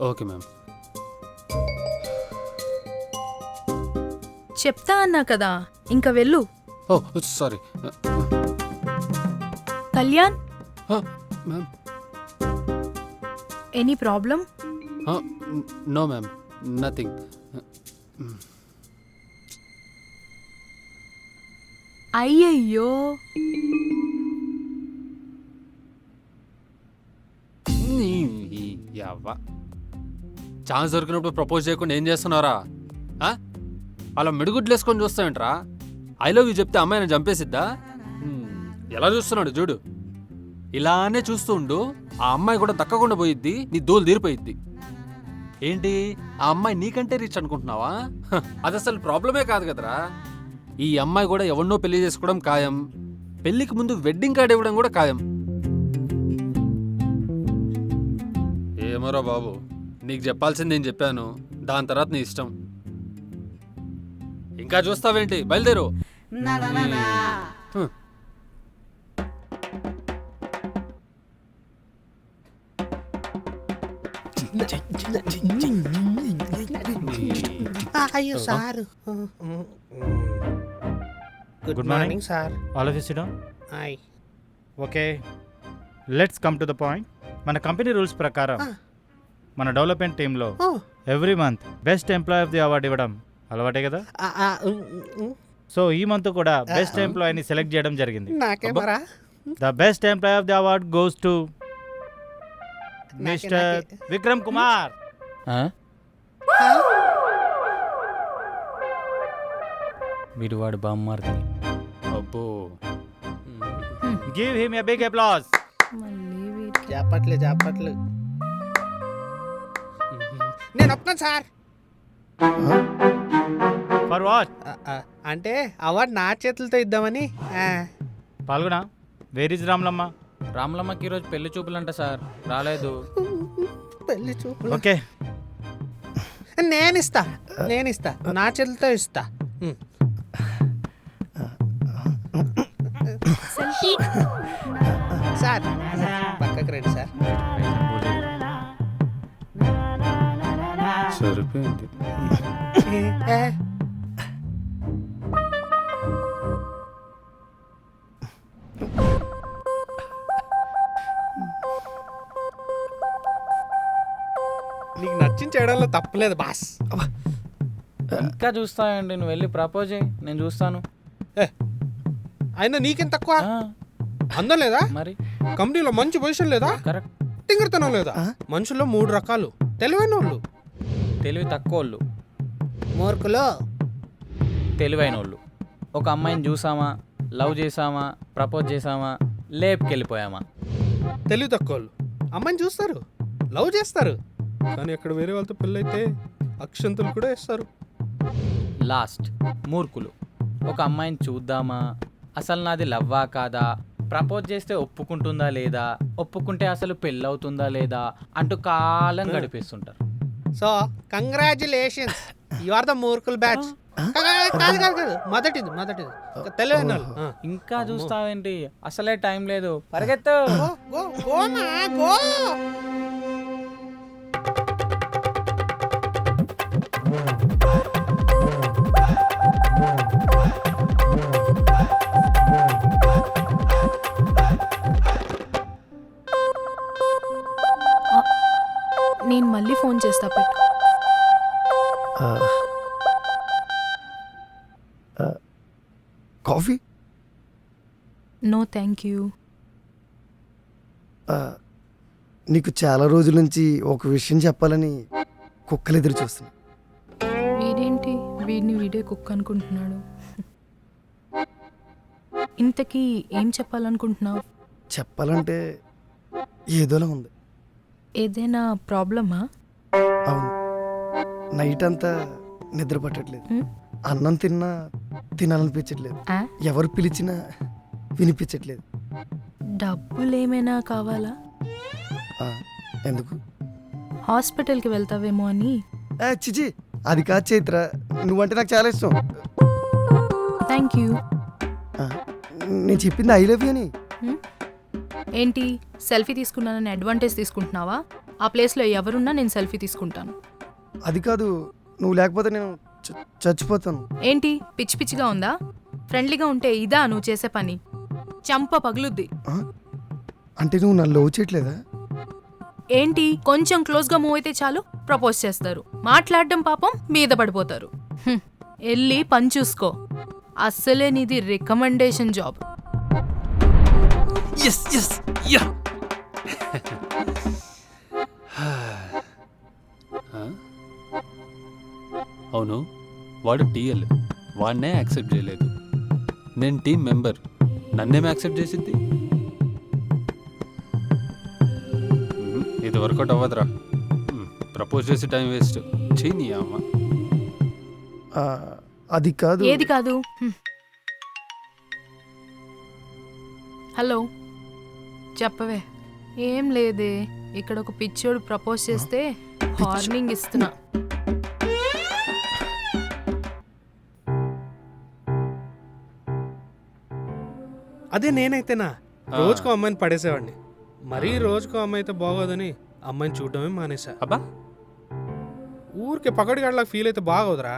Okay ma'am. చెప్తా అన్నా కదా, ఇంకా వెళ్ళు. Oh sorry Kalyan, ma'am. Any problem? No ma'am, nothing. అయ్యయ్యో, ఛాన్స్ దొరికినప్పుడు ప్రపోజ్ చేయకుండా ఏం చేస్తున్నారా? అలా మిడుగుడ్లు వేసుకొని చూస్తావేంట్రా? ఐ లవ్ యూ చెప్తే అమ్మాయిని చంపేసిద్దా? ఎలా చూస్తున్నాడు చూడు. ఇలానే చూస్తూ ఉండు, ఆ అమ్మాయి కూడా దక్కకుండా పోయిద్ది, నీ దోలు తీరిపోయిద్ది. ఏంటి ఆ అమ్మాయి నీకంటే రిచ్ అనుకుంటున్నావా? హ, అది అసలు ప్రాబ్లమే కాదు కదరా. ఈ అమ్మాయి కూడా ఎవరినో పెళ్లి చేసుకోవడం ఖాయం, పెళ్లికి ముందు వెడ్డింగ్ కార్డ్ ఇవ్వడం కూడా ఖాయం. ఏమోరా బాబు, నీకు చెప్పాల్సింది నేను చెప్పాను, దాని తర్వాత నీ ఇష్టం. ఇంకా చూస్తావేంటి, బయలుదేరు. హ్మ్. అయ్యో sir. Good morning sir. All of you sit down. Hi. Okay, let's come to the point. మన కంపెనీ రూల్స్ ప్రకారం మన డెవలప్మెంట్ టీంలో every month best employee of the award ఇవ్వడం అలవాటే కదా. సో ఈ మంత్ కూడా బెస్ట్ ఎంప్లాయీని సెలెక్ట్ చేయడం జరిగింది. నాకేమరా? The best employee of the award goes to mister Vikram Kumar. వీడు వాడు బామ్మార్ది. అబ్బో, give him a big applause. చెప్పట్లే. నేను ఒప్పుకోను సార్. For what? అంటే అవార్డు నా చేతులతో ఇద్దామని. పాల్గొన, వేర్ ఇస్ రామ్లమ్మ? రామ్లమ్మకి ఈరోజు పెళ్లి చూపులంట సార్, రాలేదు. పెళ్లి చూపు. ఓకే, నేను ఇస్తా. నా చేతులతో ఇస్తా. సార్ పక్కకి రండి సార్. సరిపోయింది. నీకు నచ్చిన చేయడంలో తప్పలేదు బాస్. ఇంకా చూస్తాయండి, నువ్వు వెళ్ళి ప్రపోజ్ చేయి, నేను చూస్తాను. అయినా నీకేం తక్కువ? అందం లేదా? మరి కంపెనీలో మంచి పొజిషన్ లేదా? కరెక్ట్. తింగరతనం లేదా? మనుషుల్లో 3 రకాలు. తెలివైన వాళ్ళు, తెలివి తక్కువ వాళ్ళు, మూర్ఖులు, తెలివైన వాళ్ళు. ఒక అమ్మాయిని చూసామా, లవ్ చేసామా, ప్రపోజ్ చేసామా, లేపుకెళ్ళిపోయామా. తెలివి తక్కువ వాళ్ళు అమ్మాయిని చూస్తారు, లవ్ చేస్తారు, కానీ అక్కడ వేరే వాళ్ళతో పెళ్ళైతే అక్షంతలు కూడా వేస్తారు. లాస్ట్ మూర్ఖులు. ఒక అమ్మాయిని చూద్దామా, అసలు నాది లవ్వా కాదా, ప్రపోజ్ చేస్తే ఒప్పుకుంటుందా లేదా, ఒప్పుకుంటే అసలు పెళ్ళవుతుందా లేదా అంటూ కాలం గడిపేస్తుంటారు. So congratulations, you are the మూర్ఖుల్ బ్యాచ్. కాదు, మొదటిది తెలివైన వాళ్ళు. ఇంకా చూస్తావేంటి, అసలే టైం లేదు, పరిగెత్తు. గో. నేను మళ్ళీ ఫోన్ చేస్తా, పెట్టు. కాఫీ? No thank you. నీకు చాలా రోజుల నుంచి ఒక విషయం చెప్పాలని కుక్కలు ఎదురు చూస్తున్నా. వీడేంటి వీడిని వీడే కుక్క అనుకుంటున్నాడు. ఇంతకీ ఏం చెప్పాలనుకుంటున్నావు? చెప్పాలంటే ఏదోలా ఉంది. ఏదైనా ప్రాబ్లమా? అవును, నైట్ అంతా నిద్ర పట్టట్లేదు. హ్మ్? అన్నం తిన్నా తినాలనిపించట్లేదు. ఆ? ఎవరు పిలిచినా వినిపించట్లేదు. డబ్బులేమైనా కావాలా? ఎందుకు? హాస్పిటల్కి వెళ్తావేమో అని. చిచి, అది కాదు చైత్ర, నువ్వంటే నాకు చాలా ఇష్టం. Thank you. నేను చెప్పింది ఐ లవ్ యూ అని. ఏంటి సెల్ఫీ తీసుకున్నానని అడ్వాంటేజ్ తీసుకుంటున్నావా? ఆ ప్లేస్లో ఎవరున్నా నేను సెల్ఫీ తీసుకుంటాను. అది కాదు, నువ్వు లేకపోతే నేను చచ్చిపోతాను. ఏంటి పిచ్చి పిచ్చిగా ఉందా? ఫ్రెండ్లీగా ఉంటే ఇదా నువ్వు చేసే పని? చంప పగులుద్ది. అంటే నువ్వు నన్ను లవ్ చేయట్లేదా? ఏంటి కొంచెం క్లోజ్గా మూవ్ అయితే చాలు ప్రపోజ్ చేస్తారు, మాట్లాడడం పాపం మీద పడిపోతారు. వెళ్ళి పని చూసుకో. అస్సలే నీది రికమెండేషన్ జాబ్. అవును, వాడు టీఎల్, వాడినే యాక్సెప్ట్ చేయలేదు. నేను టీం మెంబర్, నన్నేం యాక్సెప్ట్ చేసింది? ఇది వర్కౌట్ అవ్వదురా. ప్రపోజ్ చేసి టైం వేస్ట్ చేయని అమ్మ. ఆ, అది కాదు. ఏది కాదు? హలో, చెప్పవే. ఏం లేదే, ఇక్కడ ఒక పిచ్చోడు ప్రపోజ్ చేస్తే వార్నింగ్ ఇస్తున్నా. అదే నేనైతేనా రోజుకో అమ్మాయిని పడేసేవాడిని. మరీ రోజుకో అమ్మాయి అయితే బాగోదని అమ్మాయిని చూడడమే మానేసా. అబ్బా ఊరికే పకడిగాడిలాగా ఫీల్ అయితే బాగోదురా.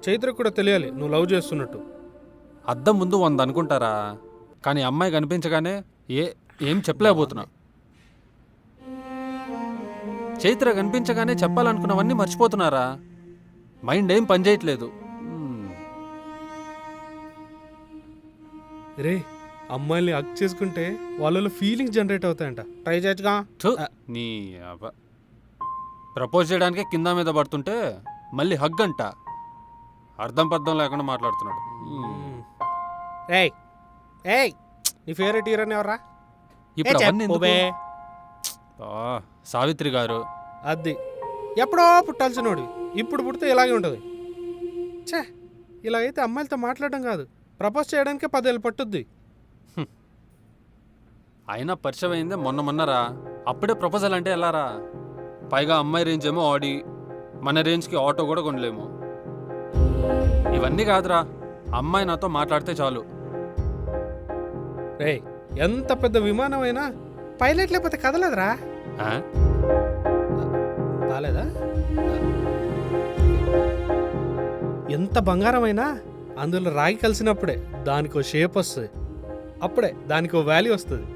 చైత్రకు కూడా తెలియాలి నువ్వు లవ్ చేస్తున్నట్టు. అద్దం ముందు 100 అనుకుంటారా, కానీ అమ్మాయి కనిపించగానే ఏం చెప్పలేకపోతున్నా. చైత్ర కనిపించగానే చెప్పాలనుకున్నవన్నీ మర్చిపోతున్నారా? మైండ్ ఏం పనిచేయట్లేదు. రే, అమ్మాయిని హక్ చేసుకుంటే వాళ్ళలో ఫీలింగ్స్ జనరేట్ అవుతాయంట. ట్రై చేయొచ్చుగా. నీ ప్రపోజ్ చేయడానికే కింద మీద పడుతుంటే మళ్ళీ హగ్ అంట. అర్థం పర్థం లేకుండా మాట్లాడుతున్నాడు. ఏయ్ ఏయ్, నీ ఫేవరెట్ హీరోని ఎవరా? ఇప్పుడు అవన్నీ ఎందుకు? సావిత్రి గారు. అది ఎప్పుడో పుట్టాల్సినోడు ఇప్పుడు పుడితే ఇలాగే ఉంటుంది. ఛే, ఇలాగైతే అమ్మాయిలతో మాట్లాడడం కాదు, ప్రపోజ్ చేయడానికే 10 ఏళ్ళు పట్టుద్ది. అయినా పరిచయం అయిందే మొన్నరా, అప్పుడే ప్రపోజల్ అంటే ఎలారా? పైగా అమ్మాయి రేంజ్ ఏమో ఆడి, మన రేంజ్కి ఆటో కూడా కొనలేము. ఇవన్నీ కాదురా, అమ్మాయి నాతో మాట్లాడితే చాలు. రే, ఎంత పెద్ద విమానమైనా పైలట్ లేకపోతే కదలదురా. బాలేదా? ఎంత బంగారమైనా అందులో రాగి కలిసినప్పుడే దానికో షేప్ వస్తుంది, అప్పుడే దానికో వాల్యూ వస్తుంది.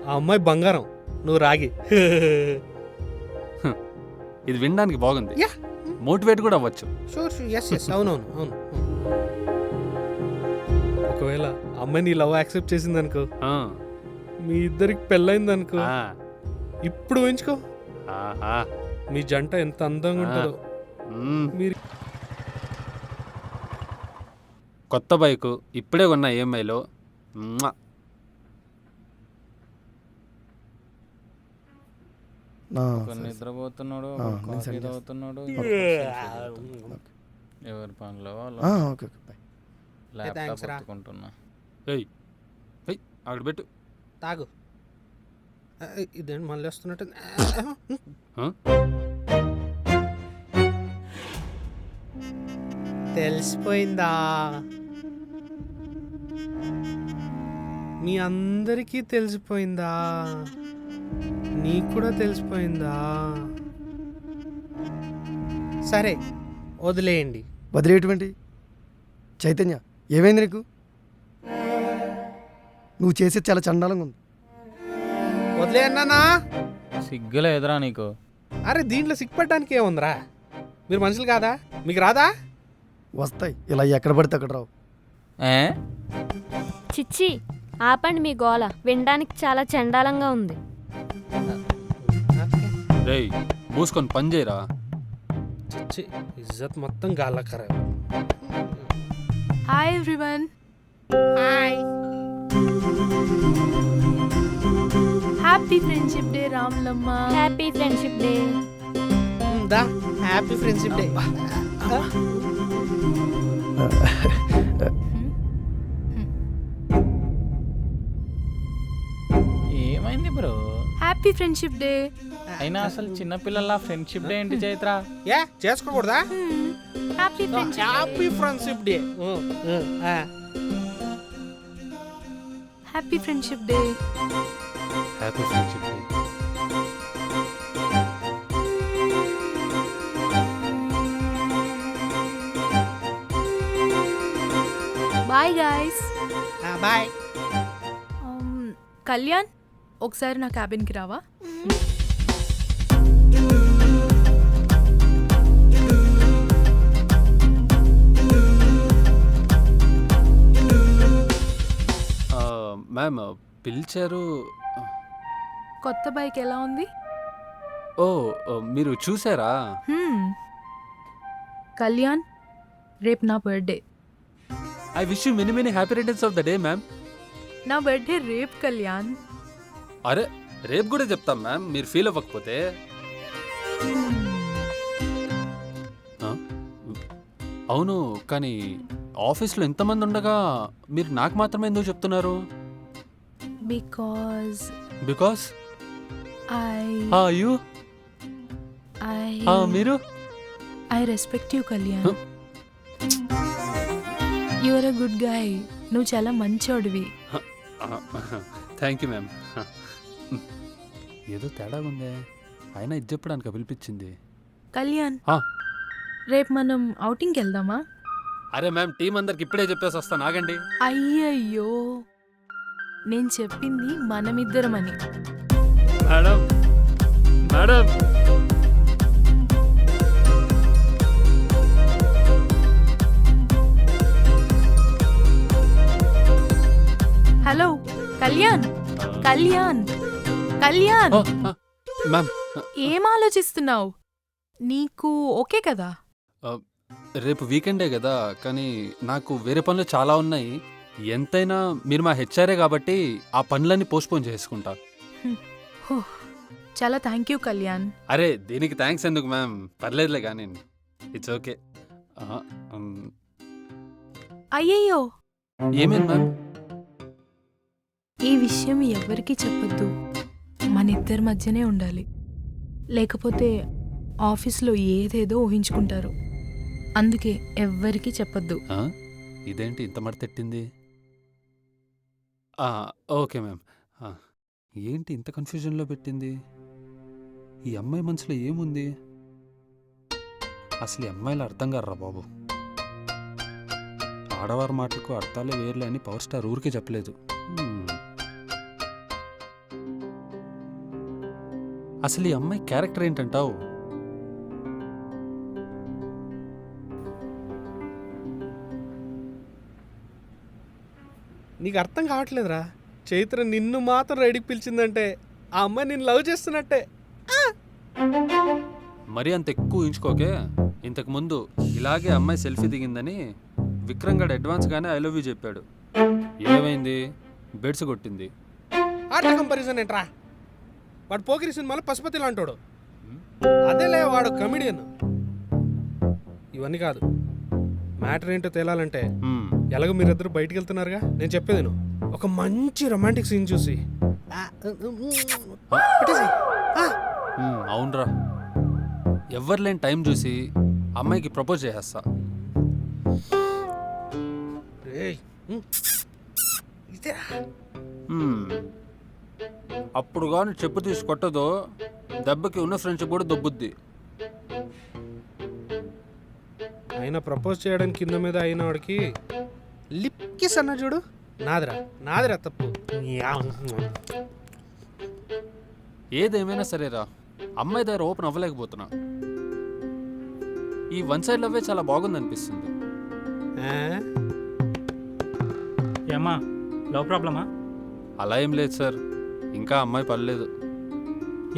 ఆ అమ్మాయి బంగారం, నువ్వు రాగి. ఇది వినడానికి బాగుంది, మోటివేట్ కూడా అవ్వచ్చు. షూర్ షూర్, ఎస్ ఎస్, అవునవును అవును. ఒకవేళ అమ్మాయి నీ లవ్ యాక్సెప్ట్ చేసింది అనుకో, మీ ఇద్దరికి పెళ్ళైంది అనుకో, ఇప్పుడు ఊహించుకో మీ జంట ఎంత అందంగా ఉంటుందో. మీరు కొత్త బైకు ఇప్పుడే కొన్న ఈఎంఐలో. నిద్రపోతున్నాడు, ఎవరి పనిలో ల్యాప్టాప్ పట్టుకుంటున్నా. అక్కడ పెట్టు, తాగు. ఇదేంటి మళ్ళీ వస్తున్నట్టు? తెలిసిపోయిందా? మీ అందరికీ తెలిసిపోయిందా? నీకు కూడా తెలిసిపోయిందా? సరే వదిలేయండి. వదిలేటువంటి చైతన్య, ఏమైంది నీకు? నువ్వు చేసేది చాలా చండాలంగా ఉంది. వదిలేయన్నానా? సిగ్గులే ఎదురా నీకు? అరే, దీంట్లో సిగ్గుపడడానికి ఏముందిరా? మీరు మనుషులు కాదా? మీకు రాదా? వస్తాయి, ఇలా ఎక్కడ పడితే అక్కడ రావు. చిచ్చి, ఆపండి మీ గోల, వినడానికి చాలా చండాలంగా ఉంది. రేయ్, మూసుకొని పని చేయరా. చిచ్చి, ఇజ్జత్ మొత్తం గాల్లా ఖరాబ్. Hi everyone. Hi. Happy friendship day Ramlamma. Happy friendship day. దా, హ్యాపీ ఫ్రెండ్షిప్ డే. ఏమైంది బ్రో? Happy friendship day. అయినా అసలు చిన్నపిల్లల ఫ్రెండ్షిప్ డే ఏంటి చైత్ర? ఏ చేసుకోకూడదా? Happy happy friendship day. Happy friendship day. Happy friendship day. Bye guys. Bye. Kalyan, ఒకసారి నా క్యాబిన్కి రావా? మ్యామ్ పిలిచారు. కొత్త బైక్ ఎలా ఉంది? ఓ, మీరు చూసారా? కళ్యాణ్, రేపు నా birthday. I wish you many happy returns of the day ma'am. నా బర్త్డే రేపు కళ్యాణ్. అరే, రేపు కూడా చెప్తాం మ్యామ్, మీరు ఫీల్ అవ్వకపోతే. అవును, కానీ ఆఫీస్లో ఎంతమంది ఉండగా మీరు నాకు మాత్రమే ఎందుకు చెప్తున్నారు? బికాజ్ బికాస్ యూ మీరు I respect you Kalyan. You are a good guy. నువ్వు చాలా మంచోడివి. Thank you ma'am. ఏదో తేడా ఉందే, అయినా ఇది చెప్పడానికి పిలిపించింది. కళ్యాణ్, ఆ. రేపు మనం ఔటింగ్కి వెళ్దామా? అరే మ్యామ్, టీం అందరికి ఇప్పుడే చెప్పేసి వస్తాను, ఆగండి. అయ్యయ్యో, నేను చెప్పింది మనమిద్దరమని. Madam madam hello Kalyan, Kalyan, Kalyan, ma'am, ఏం ఆలోచిస్తున్నావు? నీకు ఓకే కదా? రేపు వీకెండే కదా, కానీ నాకు వేరే పనులు చాలా ఉన్నాయి. ఎంతైనా మీరు మా హెచ్ఆర్ఏ కాబట్టి ఆ పనులన్నీ పోస్ట్పోన్ చేసుకుంటా. హో, చాలా థ్యాంక్ యూ కళ్యాణ్. అరే దీనికి థ్యాంక్స్ ఎందుకు మ్యామ్, పర్లేదులే కానీ ఇట్స్ ఓకే. అయ్యయ్యో, ఏమేం మ్యామ్? ఈ విషయం ఎవ్వరికీ చెప్పొద్దు, మన ఇద్దరి మధ్యనే ఉండాలి. లేకపోతే ఆఫీస్లో ఏదేదో ఊహించుకుంటారు. అందుకే ఎవ్వరికీ చెప్పొద్దు. ఇదేంటి ఇంత మడతెట్టింది? Okay ma'am. ఏంటి ఇంత కన్ఫ్యూజన్లో పెట్టింది? ఈ అమ్మాయి మనసులో ఏముంది? అసలు ఈ అమ్మాయిలు అర్థం కారా బాబు. ఆడవారి మాటలకు అర్థాలే వేర్లే అని పవర్ స్టార్ ఊరికే చెప్పలేదు. అసలు ఈ అమ్మాయి క్యారెక్టర్ ఏంటంటావు? నీకు అర్థం కావట్లేదురా, చైత్ర నిన్ను మాత్రం రైడ్కి పిలిచిందంటే ఆ అమ్మాయి నిన్ను లవ్ చేస్తున్నట్టే. మరీ అంత ఎక్కువ ఊహించుకోకే. ఇంతకుముందు ఇలాగే అమ్మాయి సెల్ఫీ దిగిందని విక్రమ్ గడ్ అడ్వాన్స్గానే ఐ లవ్ యూ చెప్పాడు. ఏమైంది? బెడ్స్ కొట్టింది. ఆట కంపారిజన్ ఏంట్రా? వాడు పోకిరి సినిమాలో పశుపతిలో అంటాడు. అదేలే, వాడు కమిడియన్. ఇవన్నీ కాదు, మ్యాటర్ ఏంటో తేలాలంటే ఎలాగో మీరిద్దరు బయటికి వెళ్తున్నారుగా, నేను చెప్పేది ఒక మంచి రొమాంటిక్ సీన్ చూసి అవునరా, ఎవ్వరు లేని టైం చూసి అమ్మాయికి ప్రపోజ్ చేసేస్తా. అప్పుడు కానీ చెప్పు తీసి కొట్టదో దెబ్బకి ఉన్న ఫ్రెండ్షిప్ కూడా దొబ్బుద్ది. అయినా ప్రపోజ్ చేయడానికి కింద మీద అయిన వాడికి లిప్ కిస్ అన్న చూడు, నాదిరా తప్పు. ఏదేమైనా సరేరా, అమ్మాయి దగ్గర ఓపెన్ అవ్వలేకపోతున్నా. ఈ వన్ సైడ్ లవ్వే చాలా బాగుంది అనిపిస్తుంది. ఏమా లవ్ ప్రాబ్లమా? అలా ఏం లేదు సార్, ఇంకా అమ్మాయి పడలేదు.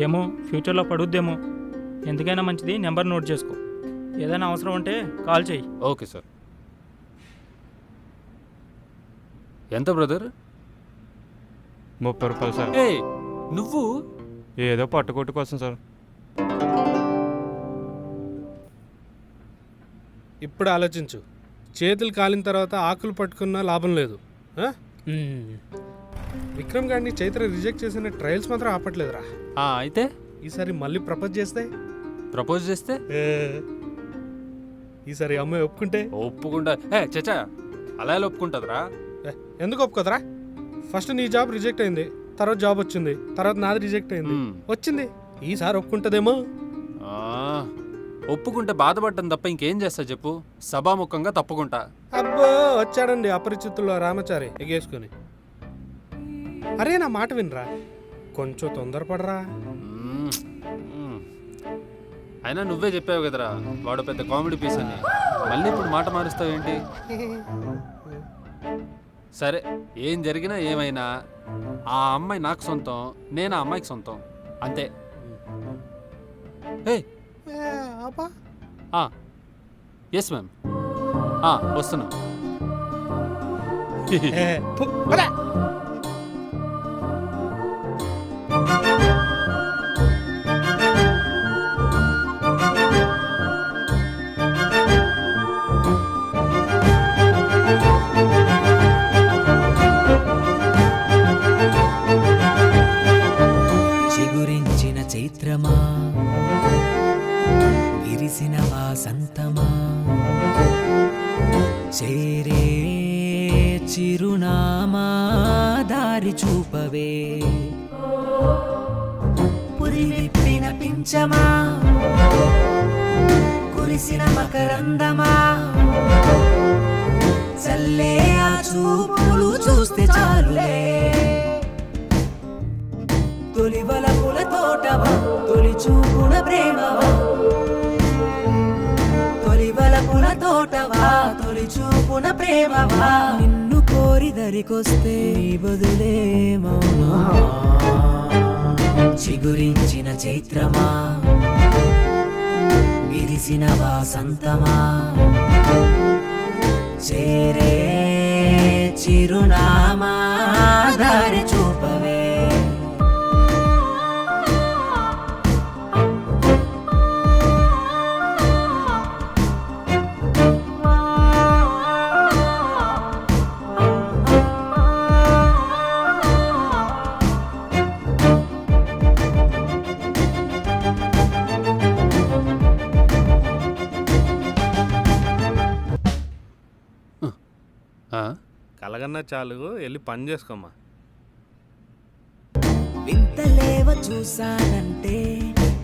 ఏమో ఫ్యూచర్లో పడుద్దేమో. ఎందుకైనా మంచిది నెంబర్ నోట్ చేసుకో, ఏదైనా అవసరం ఉంటే కాల్ చేయి. Okay sir. ఎంత బ్రదర్? 30 రూపాయలు సార్. ఏ నువ్వు? ఏదో పట్టుకొట్టు కోసం సార్. ఇప్పుడు ఆలోచించు, చేతులు కాలిన తర్వాత ఆకులు పట్టుకున్నా లాభం లేదు. విక్రమ్ గారిని చైత్ర రిజెక్ట్ చేసిన ట్రయల్స్ మాత్రం ఆపట్లేదురా. అయితే ఈసారి మళ్ళీ ప్రపోజ్ చేస్తే ఈసారి అమ్మాయి ఒప్పుకుంటా. చచ్చా, అలా ఎలా ఒప్పుకుంటుందిరా? ఎందుకు ఒప్పుకోదరా? ఫస్ట్ నీ జాబ్ రిజెక్ట్ అయింది, తర్వాత జాబ్ వచ్చింది, తర్వాత నాది రిజెక్ట్ అయింది, వచ్చింది. ఈసారి ఒప్పుకుంటుందేమో. ఒప్పుకుంటే బాధపడ్డం తప్ప ఇంకేం చేస్తా చెప్పు? సభాముఖంగా తప్పుకుంటా. అబ్బో వచ్చాడండి అపరిచితుల్లో రామచారి ఎగేసుకుని. అరే నా మాట వినరా, కొంచెం తొందరపడరా. అయినా నువ్వే చెప్పావు కదరా వాడు పెద్ద కామెడీ పీస్ అని, మళ్ళీ ఇప్పుడు మాట మారుస్తావు ఏంటి? సరే, ఏం జరిగినా ఏమైనా ఆ అమ్మాయి నాకు సొంతం, నేను ఆ అమ్మాయికి సొంతం, అంతే. ఎస్ మ్యామ్, వస్తున్నా. చేరే చిరునామా దారి చూపవే పురి విప్పిన పించమా కురిసిన మకరందమా చల్లే ఆ చూపులు చూస్తే చాలులే తొలి వలపుల తోటవా తొలి చూపున ప్రేమవా తొలి వలపుల తోటవా తొలి చూపున ప్రేమవా నిన్ను కోరి దరికొస్తే నీ బదులే మౌనమా చిగురించిన చైత్రమా విరిసిన వాసంతమా చేరే చిరునామా దారి చూపవే కలగన్నా చాలు వెళ్ళి పని చేసుకోమ్మా. వింతలేవో చూసానంటే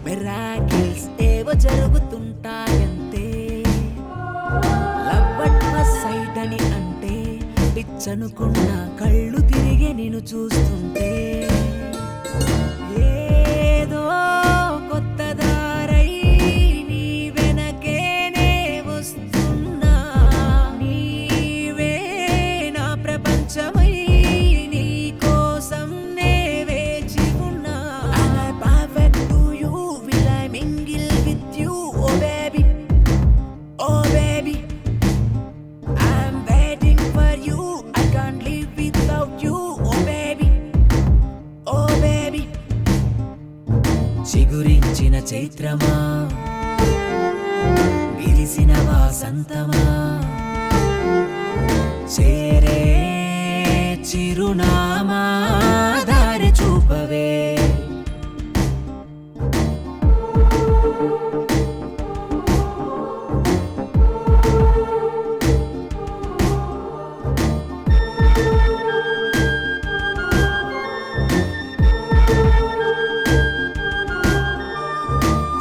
మిరాకిల్స్ ఏవో జరుగుతుంటాయంతే లవ్ అట్ ఫస్ట్ సైట్ అని అంటే పిచ్చనుకున్న కళ్ళు తిరిగే నిన్ను చూస్తుంటే ఏదో కొత్త దారై నీ వెనకేనే వస్తున్నా నీవే నా ప్రపంచమై నీ కోసం నే వేచి ఉన్నా Am I perfect to you? Will I mingle with you? Oh baby, oh baby, I'm waiting for you. I can't live without you. Oh baby, oh baby. చిగురించిన చైత్రమా విరిసిన వాసంతమా చేరే చిరునామా దారి చూపవే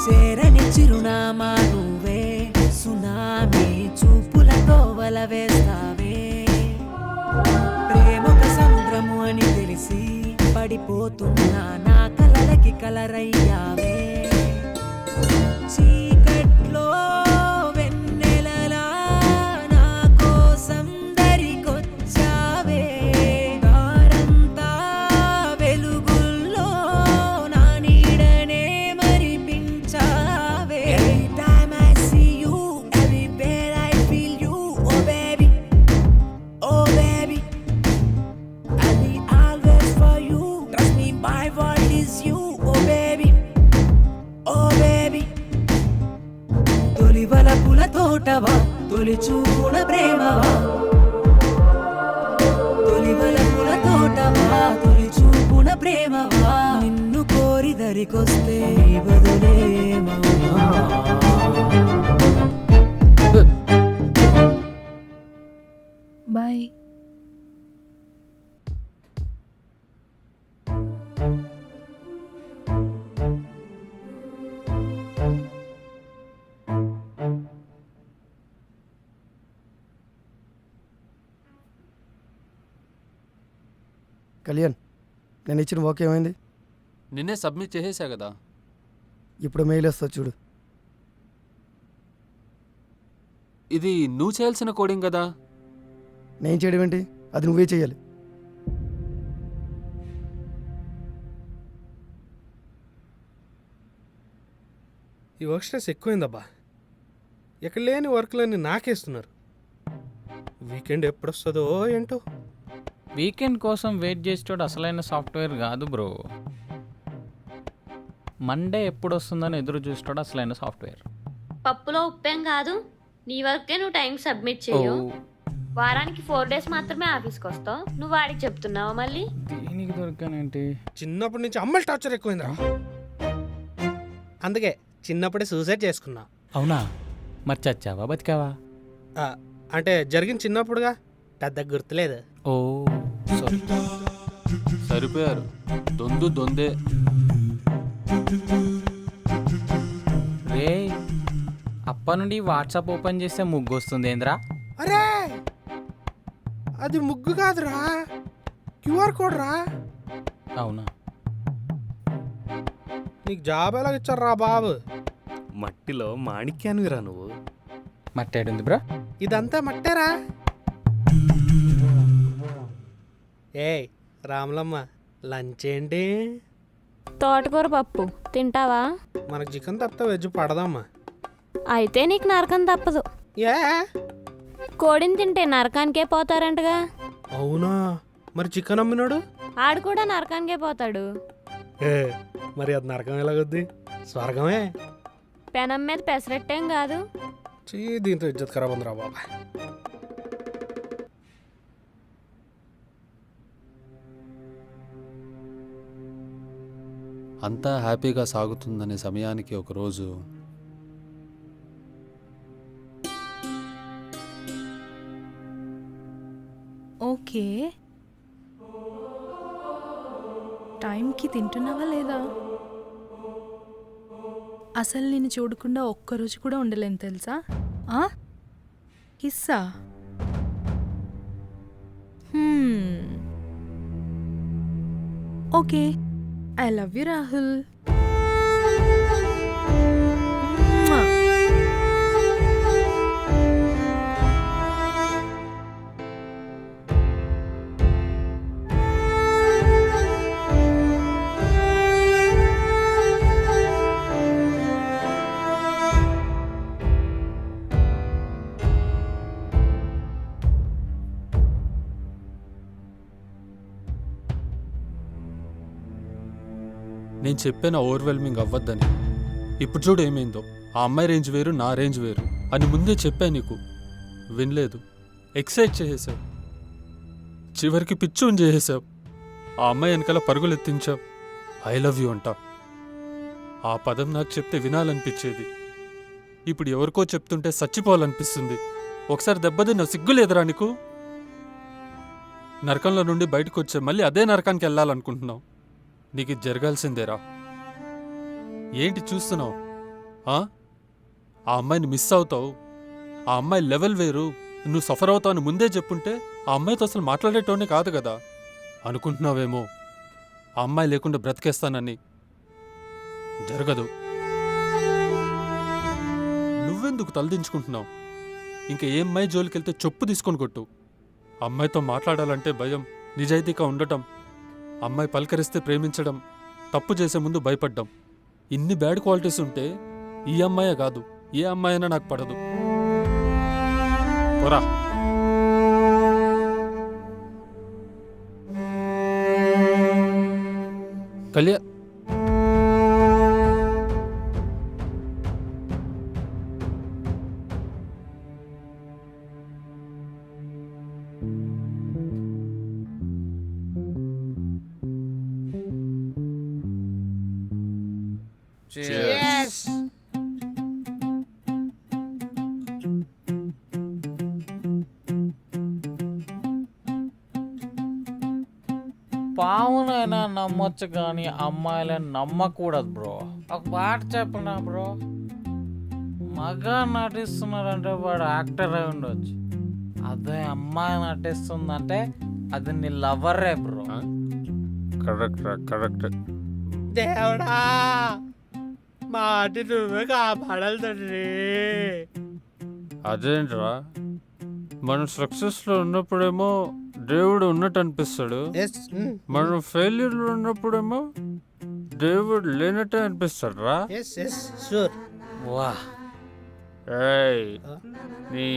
చేరని చిరునామా నువ్వే సునామీ చూపులతో వల వేస్తావే ప్రేమొక సముద్రము అని తెలిసి పడిపోతున్నా నా కలలకి కలరయ్యావే చీకట్లో వెన్నెలలా నా కోసం దరికొచ్చావే దారంతా వెలుగుల్లో నా నీడనే మరిపించావే Every time I see you, everywhere I feel you. Oh baby, oh baby, I'll be always for you. Trust me, my world is you. Oh baby, oh baby. తొలి వలపుల తోటవా తొలి చూపున ప్రేమవా తొలి వలపుల తోటవా తొలి చూపున ప్రేమవా నిన్ను కోరి దరికొస్తే నీ బదులే మౌనమా బాయ్ కళ్యాణ్, నేను ఇచ్చిన వర్క్ ఏమైంది? నిన్నే సబ్మిట్ చేసేసా కదా. ఇప్పుడు మెయిల్ వస్తా చూడు. ఇది నువ్వు చేయాల్సిన కోడింగ్ కదా. నేను చేయడం ఏంటి? అది నువ్వే చేయాలి. ఈ వర్క్ స్ట్రెస్ ఎక్కువైందబ్బా. ఎక్కడ లేని వర్క్లన్నీ నాకేస్తున్నారు. వీకెండ్ ఎప్పుడు వస్తుందో ఏంటో. వీకెండ్ కోసం వెయిట్ చేసేటోడు అసలైన సాఫ్ట్వేర్ కాదు బ్రో. మండే ఎప్పుడు వస్తుందని ఎదురు చూసేటోడు అసలైన సాఫ్ట్వేర్. పప్పులో ఉప్పేం కాదు, నీ వర్కే నువ్వు టైం సబ్మిట్ చేయు. వారానికి 4 days మాత్రమే ఆఫీస్కి వస్తావు. నువ్వు వాడికి చెప్తున్నావా మళ్ళీ? దీనికి దొరికానేంటి? చిన్నప్పటి నుంచి అమ్మాయిల టార్చర్ ఎక్కువైందిరా. అందుకే చిన్నప్పుడే సూసైడ్ చేసుకున్నా. అవునా? మరి చచ్చావా బతికావా? అంటే జరిగిన చిన్నప్పుడుగా పెద్ద గుర్తులేదు. ఓ సరిపోయారు. దొందే. రే అప్ప నుండి వాట్సాప్ ఓపెన్ చేస్తే ముగ్గు వస్తుంది ఏంద్రా? అరే అది ముగ్గు కాదురా, క్యూఆర్ కోడ్ రా. అవునా? నీకు జాబ్ ఎలాగ ఇచ్చారా బాబు? మట్టిలో మాణిక్యానివిరా నువ్వు. మట్టాడుంది బ్రో. ఇదంతా మట్టేరా. ఏయ్ రాములమ్మ, లంచ్ ఏంటి? తోటకూర పప్పు తింటావా? మనకు చికెన్ తప్పితే వెజ్ పడదమ్మా. అయితే నీకు నరకం తప్పదు. ఏ కోడిని తింటే నరకానికే పోతారంటగా. అవునా? మరి చికెన్ అమ్మినాడు? ఆడు కూడా నరకానికే పోతాడు. ఏ మరి అది నరకం ఎలాగొద్ది? స్వర్గమే. పెనం మీద పెసరట్టేం కాదు. దీంతో ఇజ్జత్ ఖరాబ్ ఉందిరా బాబా. అంతా హ్యాపీగా సాగుతుందనే సమయానికి ఒకరోజు ఓకే, టైంకి తింటున్నావా లేదా? అసలు నేను చూడకుండా ఒక్కరోజు కూడా ఉండలేను తెలుసా? కిస్సా? Okay, I love you Rahul. నేను చెప్పిన ఓవర్వెల్మింగ్ అవ్వద్దని. ఇప్పుడు చూడు ఏమైందో. ఆ అమ్మాయి రేంజ్ వేరు, నా రేంజ్ వేరు అని ముందే చెప్పాను నీకు. వినలేదు. ఎక్సైట్ చేసేసావు, చివరికి పిచ్చోని చేసేసావు. ఆ అమ్మాయి వెనకాల పరుగులు ఎత్తించావు. ఐ లవ్ యూ అంట. ఆ పదం నాకు చెప్తే వినాలనిపించేది. ఇప్పుడు ఎవరికో చెప్తుంటే చచ్చిపోవాలనిపిస్తుంది. ఒకసారి దెబ్బతిన్న సిగ్గులేదురా నీకు? నరకంలో నుండి బయటకు వచ్చే మళ్ళీ అదే నరకానికి వెళ్ళాలనుకుంటున్నావు. నీకు ఇది జరగాల్సిందేరా. ఏంటి చూస్తున్నావు? ఆ అమ్మాయిని మిస్ అవుతావు. ఆ అమ్మాయి లెవెల్ వేరు, నువ్వు సఫర్ అవుతావు అని ముందే చెప్పుంటే ఆ అమ్మాయితో అసలు మాట్లాడేటోనే కాదు కదా. అనుకుంటున్నావేమో ఆ అమ్మాయి లేకుండా బ్రతికేస్తానని. జరగదు. నువ్వెందుకు తలదించుకుంటున్నావు? ఇంకా ఏ అమ్మాయి జోలికెళ్తే చెప్పు తీసుకొని కొట్టు. అమ్మాయితో మాట్లాడాలంటే భయం, నిజాయితీగా ఉండటం, అమ్మాయి పలకరిస్తే ప్రేమించడం, తప్పు చేసే ముందు భయపడ్డం. ఇన్ని బ్యాడ్ క్వాలిటీస్ ఉంటే ఈ అమ్మాయే కాదు ఏ అమ్మాయినా నాకు పడదు. పోరా. కళ్యాణ్ పావునైనా నమ్మొచ్చు కానీ అమ్మాయిలని నమ్మకూడదు బ్రో. ఒక మాట చెప్పనా బ్రో, మగ నటిస్తున్నాడంటే వాడు యాక్టర్ అయి ఉండొచ్చు, అదే అమ్మాయి నటిస్తుందంటే అది నీ లవర్రే బ్రో. Correct correct. దేవుడా మా అటు నువ్వే కాపాడాలి తండ్రి. అదేంట్రా, మనం సక్సెస్లో ఉన్నప్పుడేమో దేవుడు ఉన్నట్టు అనిపిస్తాడు, మనం ఫెయిల్యూర్లో ఉన్నప్పుడేమో దేవుడు లేనట్టే అనిపిస్తాడు రా. వా ఏయ్ నీ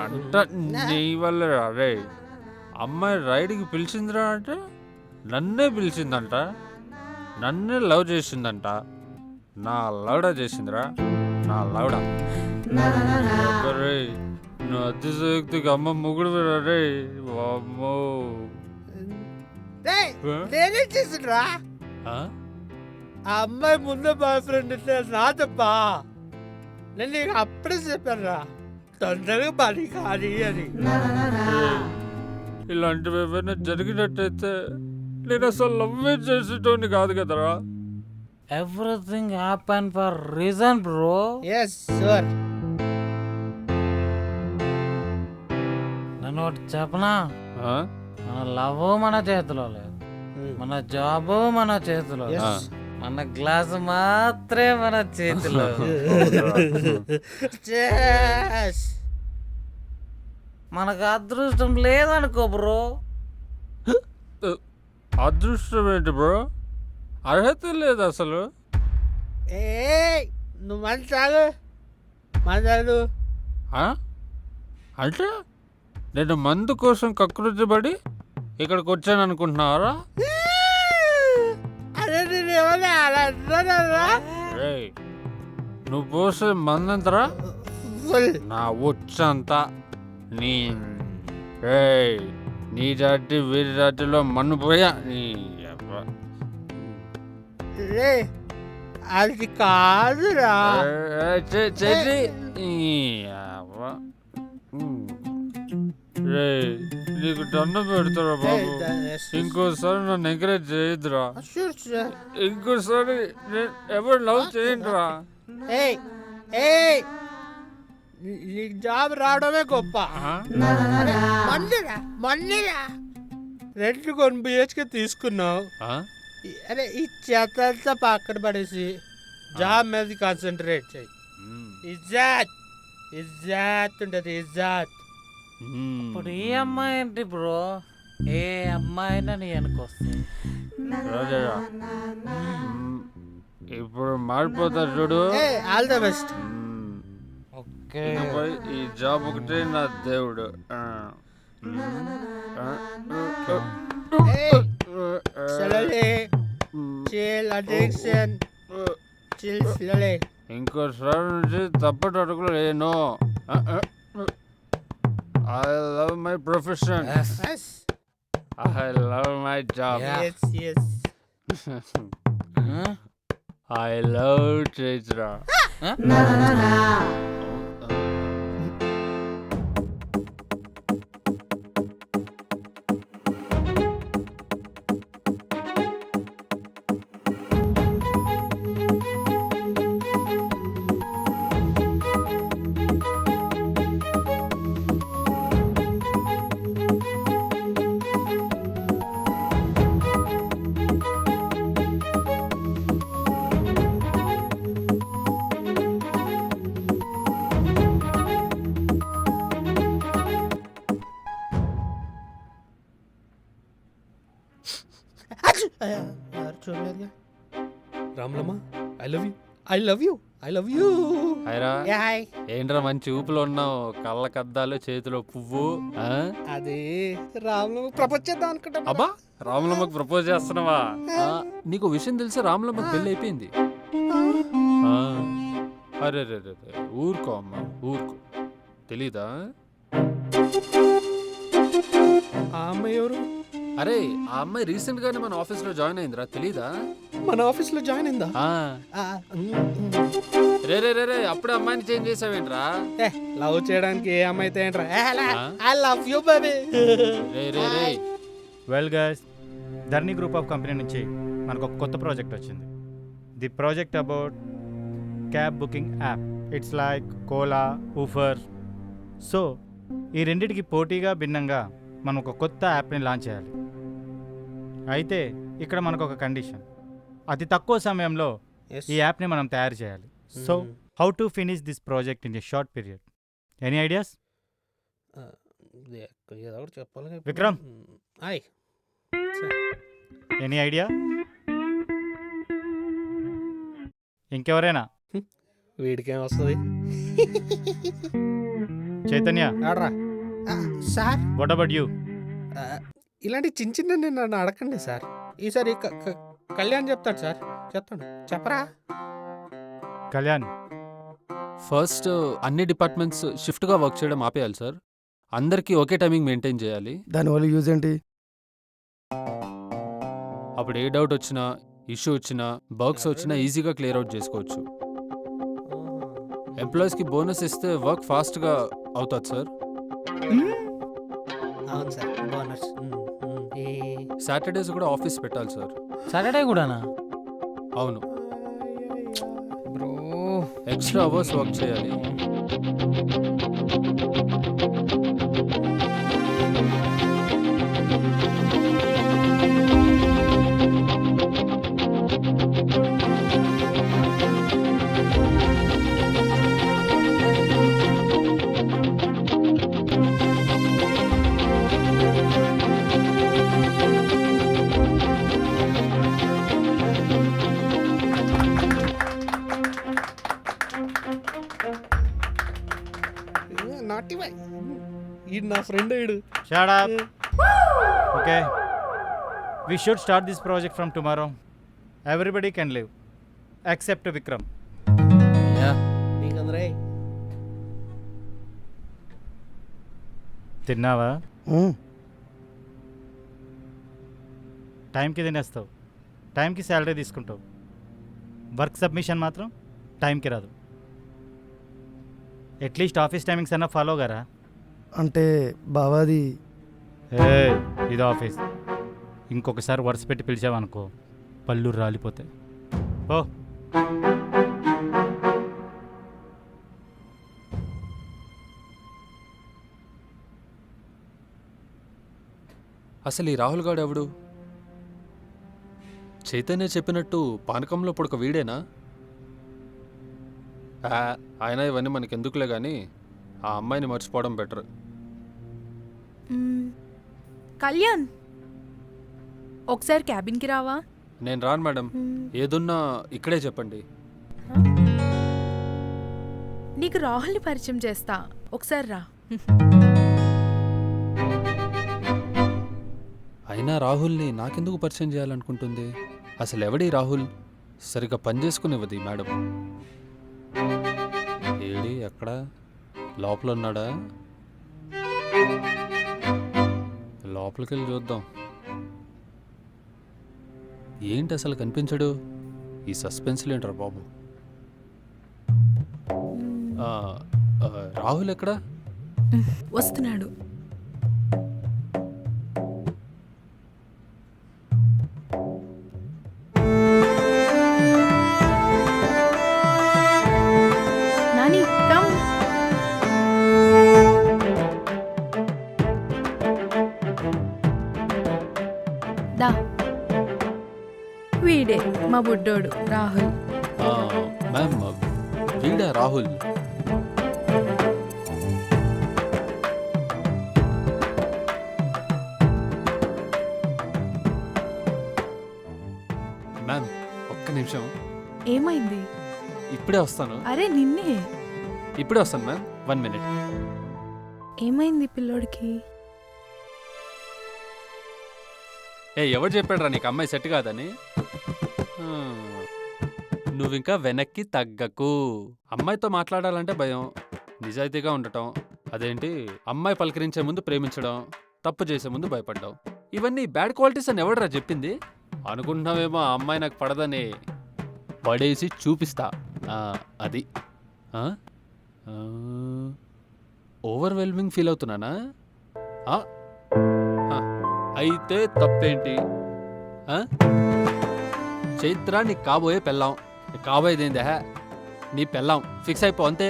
అంట నీ వల్ల అరే అమ్మాయి రైడ్కి పిలిచిందిరా అంటే నన్నే పిలిచిందంట, నన్నే లవ్ చేసిందంట. నా లౌడా చేసిందిరా, నా లౌడా. రే నువ్వు అతిశయోక్తికి అమ్మ ముగుడు రే. అమ్మో నేనే చేసిండ్రా. ఆ అమ్మాయి ముందు బాయ్ ఫ్రెండ్ నా తప్ప. నేను నీకు అప్పుడే చెప్పాను రా, తొందరగా పని కానీ అని. ఇలాంటివి ఏమైనా జరిగినట్టయితే నేను అసలు లవ్వే చేసేటోని కాదు కదరా. Everything happen for reason bro. Yes sir. నన్ను ఒకటి చెప్పనా, ఆ? మన లవ్ మన చేతిలో లేదు, మన జాబ్ మన చేతిలో లేదు. ఆ. మన గ్లాస్ మాత్రమే మన చేతిలో. Yes. మనకు అదృష్టం లేదనుకో బ్రో. అదృష్టం ఏంటి బ్రో? అర్హత లేదు అసలు. ఏయ్ నువ్వు మంచి తాగు మాట్లాడు. ఆ? అంటే నేను మందు కోసం కకృతి పడి ఇక్కడికి వచ్చాను అనుకుంటున్నావరా? అరే నేను ఏమన్నా అలా అంటున్నారా? రేయ్, నువ్వు పోసే మందంతరా నా వచ్చంతా నీ. రేయ్, నీ జాతి వీరి జాతిలో మన్ను పోయా నీ అబ్బ. రే అది కాదురా. చేసి నీ అబ్బ. రేయ్, నీకు దండం పెడతారా బాబు, ఇంకోసారి నన్ను ఎంకరేజ్ చేయొద్దురా. ఇంకోసారి నేను ఎవరు లవ్ చేయండిరా. ఏయ్ ఏయ్ నీకు జాబ్ రావడమే గొప్ప. మళ్ళీరా రెండు కొన్ని బిహెచ్కే తీసుకున్నావు. ఆ? అరే ఈ చెత్త అంతా పక్కన పడేసి జాబ్ మీద కాన్సన్ట్రేట్ చేయి. ఇజ్జత్ ఇజ్జత్ ఉంటుంది ఇజ్జత్. ఇప్పుడు ఈ అమ్మాయి ఏంటి బ్రో, ఏ అమ్మాయినా నీ వెనకొస్తుంది. రాజా, ఇప్పుడు మారిపోతారు చూడు. All the best. ఓకే, ఇకపై ఈ జాబ్ ఒకటే నా దేవుడు. Slowly. Chill, addiction. Chill, slowly. ఇంకోసారి నుంచి తప్పటి అడుగులు లేను. I love my profession. Yes. I love my job. Yes, yes. I love Chaitra. Ramlamma I love you I love you I love you. హైరా, హాయ్. ఏంట్రా మంచి ఊపులో ఉన్నావు, కళ్ళ కద్దాలు చేతిలో పువ్వు. ఆ? అది రామ్లమ్మ ప్రపోజ్ చేద్దాం అనుకుంటా. అబ్బా, రాములమ్మకు ప్రపోజ్ చేస్తున్నావా? నీకు విషయం తెలిసి రాములమ్మకు పెళ్ళి అయిపోయింది. ఆ. అరే రే రే రే, ఊరుకో అమ్మా ఊరుకో, తెలీదా? ఆ అమ్మాయి ఎవరు? అరే, ఆ అమ్మాయి రీసెంట్ గానే మన ఆఫీస్ లో జాయిన్ అయిందిరా, తెలీదా? మన ఆఫీస్ లో జాయిన్ అయిందా? రే రే రే రే, అప్పుడే అమ్మాయిని చేంజ్ చేసావేంట్రా? లవ్ చేయడానికి ఏ అమ్మాయి అయితే ఏంట్రా? ఆ? I love you baby. రే రే రే, well guys, Dharni group of company నుంచి మనకు ఒక కొత్త ప్రాజెక్ట్ వచ్చింది. The project about cab booking app. It's like Ola, Uber. So ఈ రెండిటికి పోటీగా భిన్నంగా మనం ఒక కొత్త యాప్ని లాంచ్ చేయాలి. అయితే ఇక్కడ మనకు ఒక కండిషన్, అతి తక్కువ సమయంలో ఈ యాప్ని మనం తయారు చేయాలి. So how to finish this project in a short period? Any ideas? ఏదో ఒకటి చెప్పాలి. విక్రమ్, హాయ్. Any idea? ఇంకెవరైనా? వీడికేం వస్తుంది? చైతన్య, ఆడరా. Sir, what about you? ఇలాంటి చిన్న చిన్న నన్ను అడగండి సార్. ఈసారి కళ్యాణ్ చెప్తాడు సార్. చెప్తాడు, చెప్పరా? కళ్యాణ్, ఫస్ట్ అన్ని డిపార్ట్మెంట్స్ షిఫ్ట్గా వర్క్ చేయడం ఆపేయాలి సార్. అందరికీ ఒకే టైమింగ్ మెయింటైన్ చేయాలి. దానివల్ల యూజ్ ఏంటి? అప్పుడు ఏ డౌట్ వచ్చినా, ఇష్యూ వచ్చినా, బగ్స్ వచ్చినా ఈజీగా క్లియర్ అవుట్ చేసుకోవచ్చు. ఎంప్లాయీస్కి బోనస్ ఇస్తే వర్క్ ఫాస్ట్గా అవుతుంది సార్. అవును సార్, బోనస్. సాటర్డేస్ కూడా ఆఫీస్ పెట్టాలి సార్. సాటర్డే కూడానా? అవును, బ్రో ఎక్స్ట్రా అవర్స్ వర్క్ చేయాలి. నాటి బాయ్, ఈ నా ఫ్రెండ్ అయ్యాడు. Shut up. Okay. We should start this project from tomorrow. Everybody can leave. Except Vikram. నీకందరే తిన్నావా? మ్మ్. టైంకి తినేస్తావు, టైంకి శాలరీ తీసుకుంటావు. వర్క్ సబ్మిషన్ మాత్రం టైంకి రాదు. అట్లీస్ట్ ఆఫీస్ టైమింగ్స్ అన్నా ఫాలో గారా? అంటే బావాది ఇది ఆఫీస్. ఇంకొకసారి వరుస పెట్టి పిలిచావనుకో పళ్ళు రాలిపోతాయి. ఓ అసలు ఈ రాహుల్ గాడు ఎవడు? చైతన్య చెప్పినట్టు పానకంలో పొడక వీడేనా? ఆయన ఇవన్నీ మనకెందుకులే కానీ ఆ అమ్మాయిని మర్చిపోవడం బెటర్. కళ్యాణ్ ఒకసారి క్యాబిన్కి రావా? నేను రాను మేడం, ఏదున్నా ఇక్కడే చెప్పండి. నీకు రాహుల్ని పరిచయం చేస్తా, ఒకసారి రా. అయినా రాహుల్ని నాకెందుకు పరిచయం చేయాలనుకుంటుంది? అసలు ఎవడి రాహుల్? సరిగ్గా పనిచేసుకునివ్వది మేడం. ఏడి ఎక్కడ? లోపల ఉన్నాడా? లోపలికి వెళ్ళి చూద్దాం. ఏంటి అసలు కనిపించడు? ఈ సస్పెన్స్లు ఏంట్రా బాబు? రాహుల్ ఎక్కడ? వస్తున్నాడు. నాని కమ్. దా, వీడే మా బుడ్డోడు రాహుల్. మ్యామ్, వీడా రాహుల్? మ్యామ్ ఒక్క నిమిషం. ఏమైంది? ఇప్పుడే వస్తాను. అరే నిన్నే. ఇప్పుడే వస్తాను మ్యామ్, 1 minute. ఏమైంది పిల్లోడికి? ఎవరు చెప్పాడు రా నీకు అమ్మాయి సెట్ కాదని? నువ్వింకా వెనక్కి తగ్గకు. అమ్మాయితో మాట్లాడాలంటే భయం, నిజాయితీగా ఉండటం. అదేంటి, అమ్మాయి పలకరించే ముందు ప్రేమించడం, తప్పు చేసే ముందు భయపడ్డావు. ఇవన్నీ బ్యాడ్ క్వాలిటీస్ అని ఎవడరా చెప్పింది? అనుకుంటున్నావేమో ఆ అమ్మాయి నాకు పడదని. పడేసి చూపిస్తా. అది ఓవర్వెల్మింగ్ ఫీల్ అవుతున్నానా? అయితే తప్పేంటి? చైత్ర నీకు కాబోయే పెళ్ళాం. నీకు కాబోయేదేందే? నీ పెళ్ళాం ఫిక్స్ అయిపో అంతే.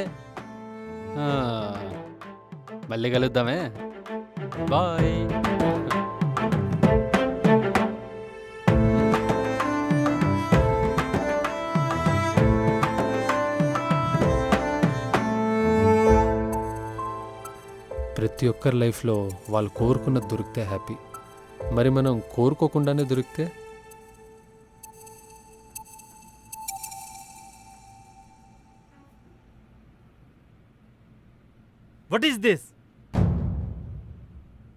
మళ్ళీ కలుద్దామే. బాయ్. ప్రతి ఒక్కరి లైఫ్లో వాళ్ళు కోరుకున్నది దొరికితే హ్యాపీ. మరి మనం కోరుకోకుండానే దొరికితే? What is this?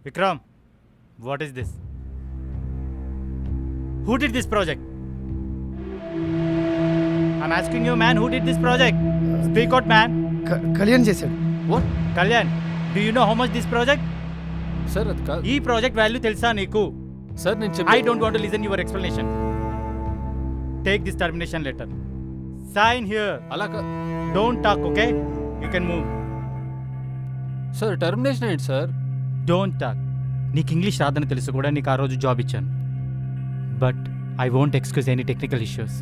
Vikram, what is this? Who did this project? I'm asking you, man, who did this project? Speak out, man. Kalyan చేశాడు. What? Kalyan, do you know how much this project? Sir అది కాదు ఈ project value తెలుసా నీకు? Sir. నేను I don't want to listen your explanation. Take this termination letter. Sign here. అలా Don't talk, okay? You can move. Sir termination ఏంటి sir? Don't talk. నీకు English రాదని తెలుసు కూడా నీకు ఆ రోజు జాబ్ ఇచ్చాను. But I won't excuse any technical issues.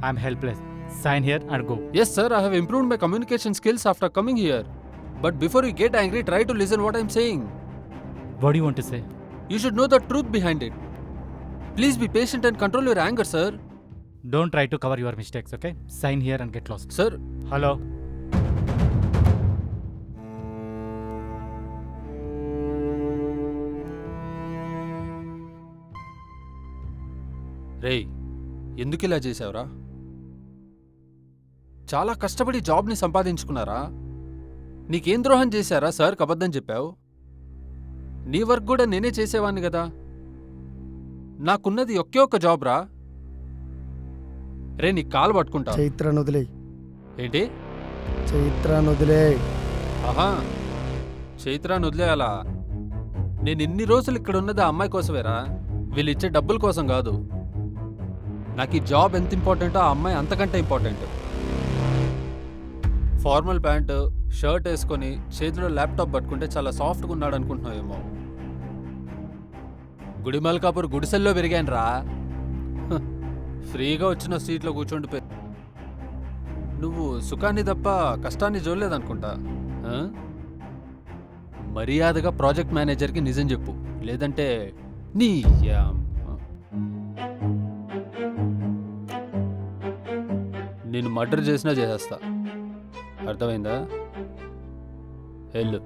I'm helpless. Sign here and go. Yes sir, I have improved my communication skills after coming here. But before you get angry, try to listen what I'm saying. What you want to say? You should know the truth behind it. Please be patient and control your anger, sir. Don't try to cover your mistakes, okay? Sign here and get lost. Sir. Hello. రేయ్, ఎందుకు ఇలా చేసావురా? చాలా కష్టపడి జాబ్ని సంపాదించుకున్నారా? నీకేం ద్రోహం చేశారా సార్ అబద్ధం చెప్పావు? నీ వర్క్ కూడా నేనే చేసేవాడిని కదా. నాకున్నది ఒకే ఒక్క జాబ్ రా. రే, నీ కాలు పట్టుకుంటా. చైత్ర నొదిలే. ఏంటి? చైత్ర నొదిలే. ఆహా, చైత్ర వదిలేయాలా? నేను ఇన్ని రోజులు ఇక్కడ ఉన్నది ఆ అమ్మాయి కోసమేరా. వీళ్ళు ఇచ్చే డబ్బుల కోసం కాదు. నాకు ఈ జాబ్ ఎంత ఇంపార్టెంటో ఆ అమ్మాయి అంతకంటే ఇంపార్టెంట్. ఫార్మల్ ప్యాంటు షర్ట్ వేసుకొని చేతిలో ల్యాప్టాప్ పట్టుకుంటే చాలా సాఫ్ట్గా ఉన్నాడు అనుకుంటున్నావేమో. గుడిమల్కాపూర్ గుడిసెల్లో పెరిగాను రా. ఫ్రీగా వచ్చిన సీట్లో కూర్చోండి. నువ్వు సుఖాన్ని తప్ప కష్టాన్ని చూడలేదనుకుంటా. మర్యాదగా ప్రాజెక్ట్ మేనేజర్కి నిజం చెప్పు, లేదంటే నీ నేను మర్డర్ చేసినా చేసేస్తా. అర్థమైందా? వెళ్ళు.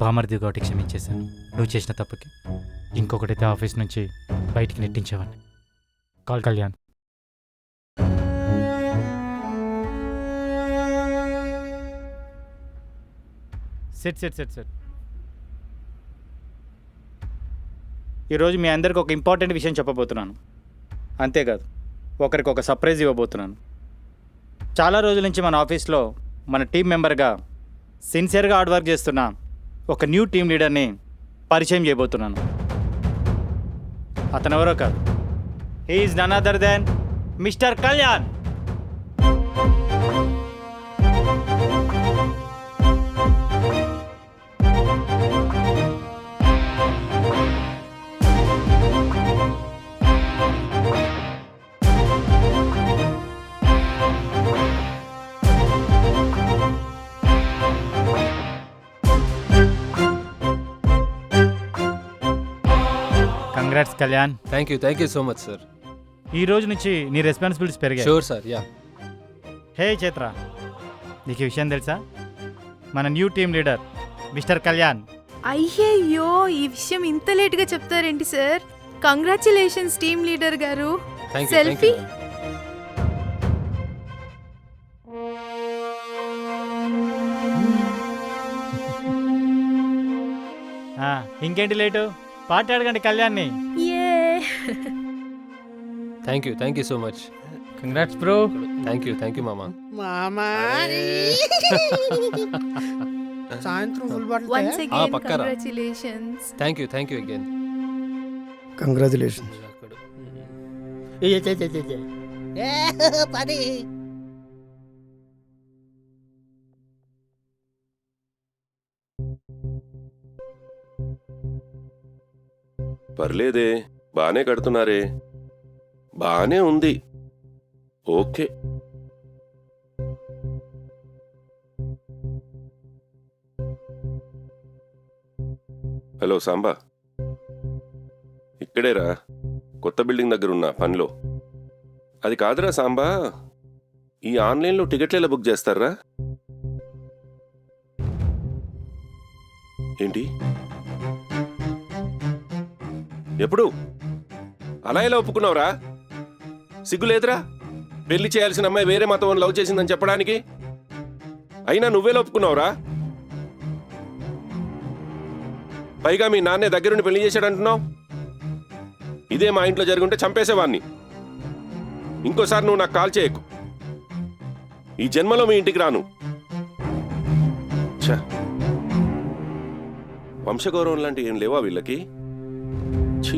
బామర్ది ఒకటి క్షమించేశాను నువ్వు చేసిన తప్పుకి. ఇంకొకటైతే ఆఫీస్ నుంచి బయటికి నెట్టించేవాడిని. Call Kalyan. Set set set set. ఈరోజు మీ అందరికి ఒక ఇంపార్టెంట్ విషయం చెప్పబోతున్నాను. అంతేకాదు, ఒకరికి ఒక సర్ప్రైజ్ ఇవ్వబోతున్నాను. చాలా రోజుల నుంచి మన ఆఫీస్లో మన టీం మెంబర్గా సిన్సియర్గా హార్డ్ వర్క్ చేస్తున్నా ఒక న్యూ టీమ్ లీడర్ని పరిచయం చేయబోతున్నాను. అతను ఎవరో కాదు, he is none other than Mister Kalyan. Congrats Kalyan. Thank you so much sir. ఈ రోజు నుంచి నీ రెస్పాన్సిబిలిటీస్ పెరిగాయి. Sure sir. Yeah. Hey Chaitra, నీకు ఈ విషయం తెలుసా? మన new team leader Mister Kalyan. అయ్యయ్యో, ఈ విషయం ఇంత లేట్గా చెప్తారేంటి సార్? కంగ్రాచులేషన్స్ టీమ్ లీడర్ గారు. సెల్ఫీ. ఇంకేంటి లేటు, పార్టీ అడగండి కళ్యాణ్ని. Thank you so much. Congrats bro. Thank you మామా. సాయంత్రం full bottle. Once again, పక్కరా. congratulations. Thank you again. Congratulations. పని పర్లేదే, బానే కడుతున్నారే, బానే ఉంది, ఓకే. హలో సాంబా, ఇక్కడేరా, కొత్త బిల్డింగ్ దగ్గర ఉన్నా పనిలో. అది కాదురా సాంబా, ఈ ఆన్లైన్లో టికెట్లు ఎలా బుక్ చేస్తారా? ఏంటి? ఎప్పుడు? అలా ఎలా ఒప్పుకున్నావురా? సిగ్గులేదురా? పెళ్లి చేయాల్సిన అమ్మాయి వేరే మతం లవ్ చేసిందని చెప్పడానికి. అయినా నువ్వేలా ఒప్పుకున్నావురా? పైగా మీ నాన్నే దగ్గరుండి పెళ్లి చేశాడంటున్నావు. ఇదే మా ఇంట్లో జరుగుంటే చంపేసేవాణ్ణి. ఇంకోసారి నువ్వు నాకు కాల్ చేయకు. ఈ జన్మలో మీ ఇంటికి రాను. ఛ, వంశగౌరవం లాంటి ఏం లేవా వీళ్ళకి? ఛీ.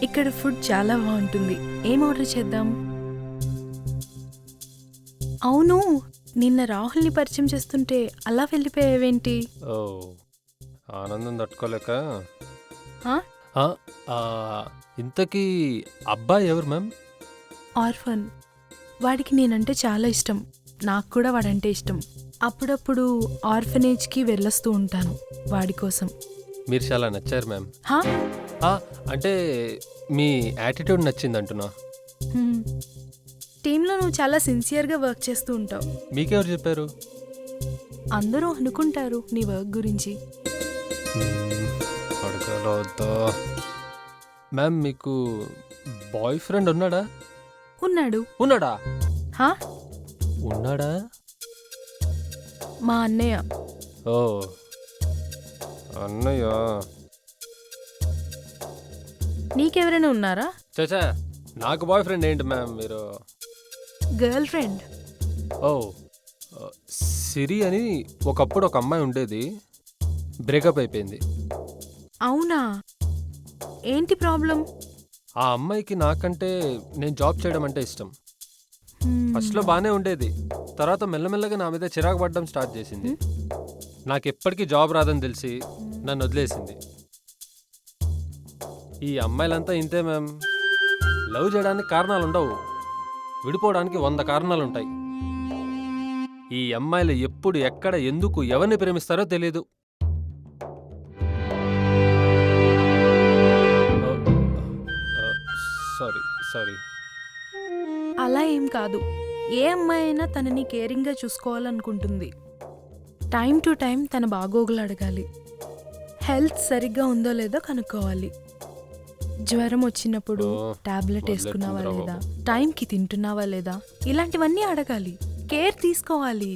ఇక్కడ ఫుడ్ చాలా బాగుంటుంది. ఏం ఆర్డర్ చేద్దాం? అవును, నిన్న రాహుల్ని పరిచయం చేస్తుంటే అలా వెళ్ళిపోయావేంటి? ఓ, ఆనందం తట్టుకోలేక. ఆ? ఇంతకీ అబ్బాయి ఎవరు మ్యామ్? ఆర్ఫన్. వాడికి నేనంటే చాలా ఇష్టం. నాకు కూడా వాడంటే ఇష్టం. అప్పుడప్పుడు ఆర్ఫనేజ్కి వెళ్ళొస్తూ ఉంటాను వాడి కోసం. మీరు చాలా నచ్చారు మ్యామ్. హా? అంటే మీ యాటిట్యూడ్ నచ్చింది అంటున్నా. టీంలో నువ్వు చాలా సిన్సియర్గా వర్క్ చేస్తూ ఉంటావు. మీకెవరు చెప్పారు? అందరూ అనుకుంటారు నీ వర్క్ గురించి. అడగలవద్దా మ్యామ్? మీకు బాయ్ ఫ్రెండ్ ఉన్నాడా? ఉన్నాడు. ఉన్నాడా? హా? ఉన్నాడా? మా అన్నయ్య. ఓ, అన్నయ్య. నీకెవరైనా ఉన్నారా? చచ్చా, నాకు బాయ్ ఫ్రెండ్ ఏంటి మ్యామ్ మీరు? Girlfriend. ఓ, సిరి అని ఒకప్పుడు ఒక అమ్మాయి ఉండేది, బ్రేకప్ అయిపోయింది. అవునా? ఏంటి ప్రాబ్లం? ఆ అమ్మాయికి నాకంటే నేను జాబ్ చేయడం అంటే ఇష్టం. ఫస్ట్లో బాగానే ఉండేది, తర్వాత మెల్లమెల్లగా నా మీద చిరాకు పడడం స్టార్ట్ చేసింది. నాకు ఎప్పటికీ జాబ్ రాదని తెలిసి నన్ను వదిలేసింది. ఈ అమ్మాయిలంతా ఇంతే మ్యామ్. లవ్ చేయడానికి కారణాలు ఉండవు, విడిపోవడానికి 100 కారణాలు ఉంటాయి. ఈ అమ్మాయిలు ఎప్పుడు, ఎక్కడ, ఎందుకు, ఎవరిని ప్రేమిస్తారో తెలీదు. సారీ. అలా ఏం కాదు. ఏ అమ్మాయి అయినా తనని కేరింగ్గా చూసుకోవాలనుకుంటుంది. టైం టు టైం తన బాగోగులు అడగాలి. హెల్త్ సరిగ్గా ఉందో లేదో కనుక్కోవాలి. జ్వరం వచ్చినప్పుడు టాబ్లెట్ వేసుకున్నావా లేదా, టైంకి తింటున్నావా లేదా, ఇలాంటివన్నీ అడగాలి. కేర్ తీసుకోవాలి.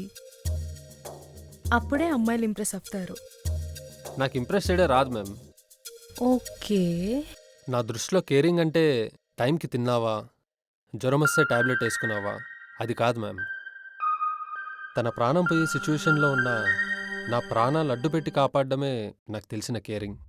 అప్పుడే అమ్మాయిలు ఇంప్రెస్ అవుతారు. నాకు ఇంప్రెస్ చేయడే రాదు మ్యామ్. ఓకే. నా దృష్టిలో కేరింగ్ అంటే టైంకి తిన్నావా, జ్వరం వస్తే టాబ్లెట్ వేసుకున్నావా, అది కాదు మ్యామ్. తన ప్రాణం పోయే సిచ్యువేషన్లో ఉన్న నా ప్రాణాలు అడ్డుపెట్టి కాపాడడమే నాకు తెలిసిన కేరింగ్.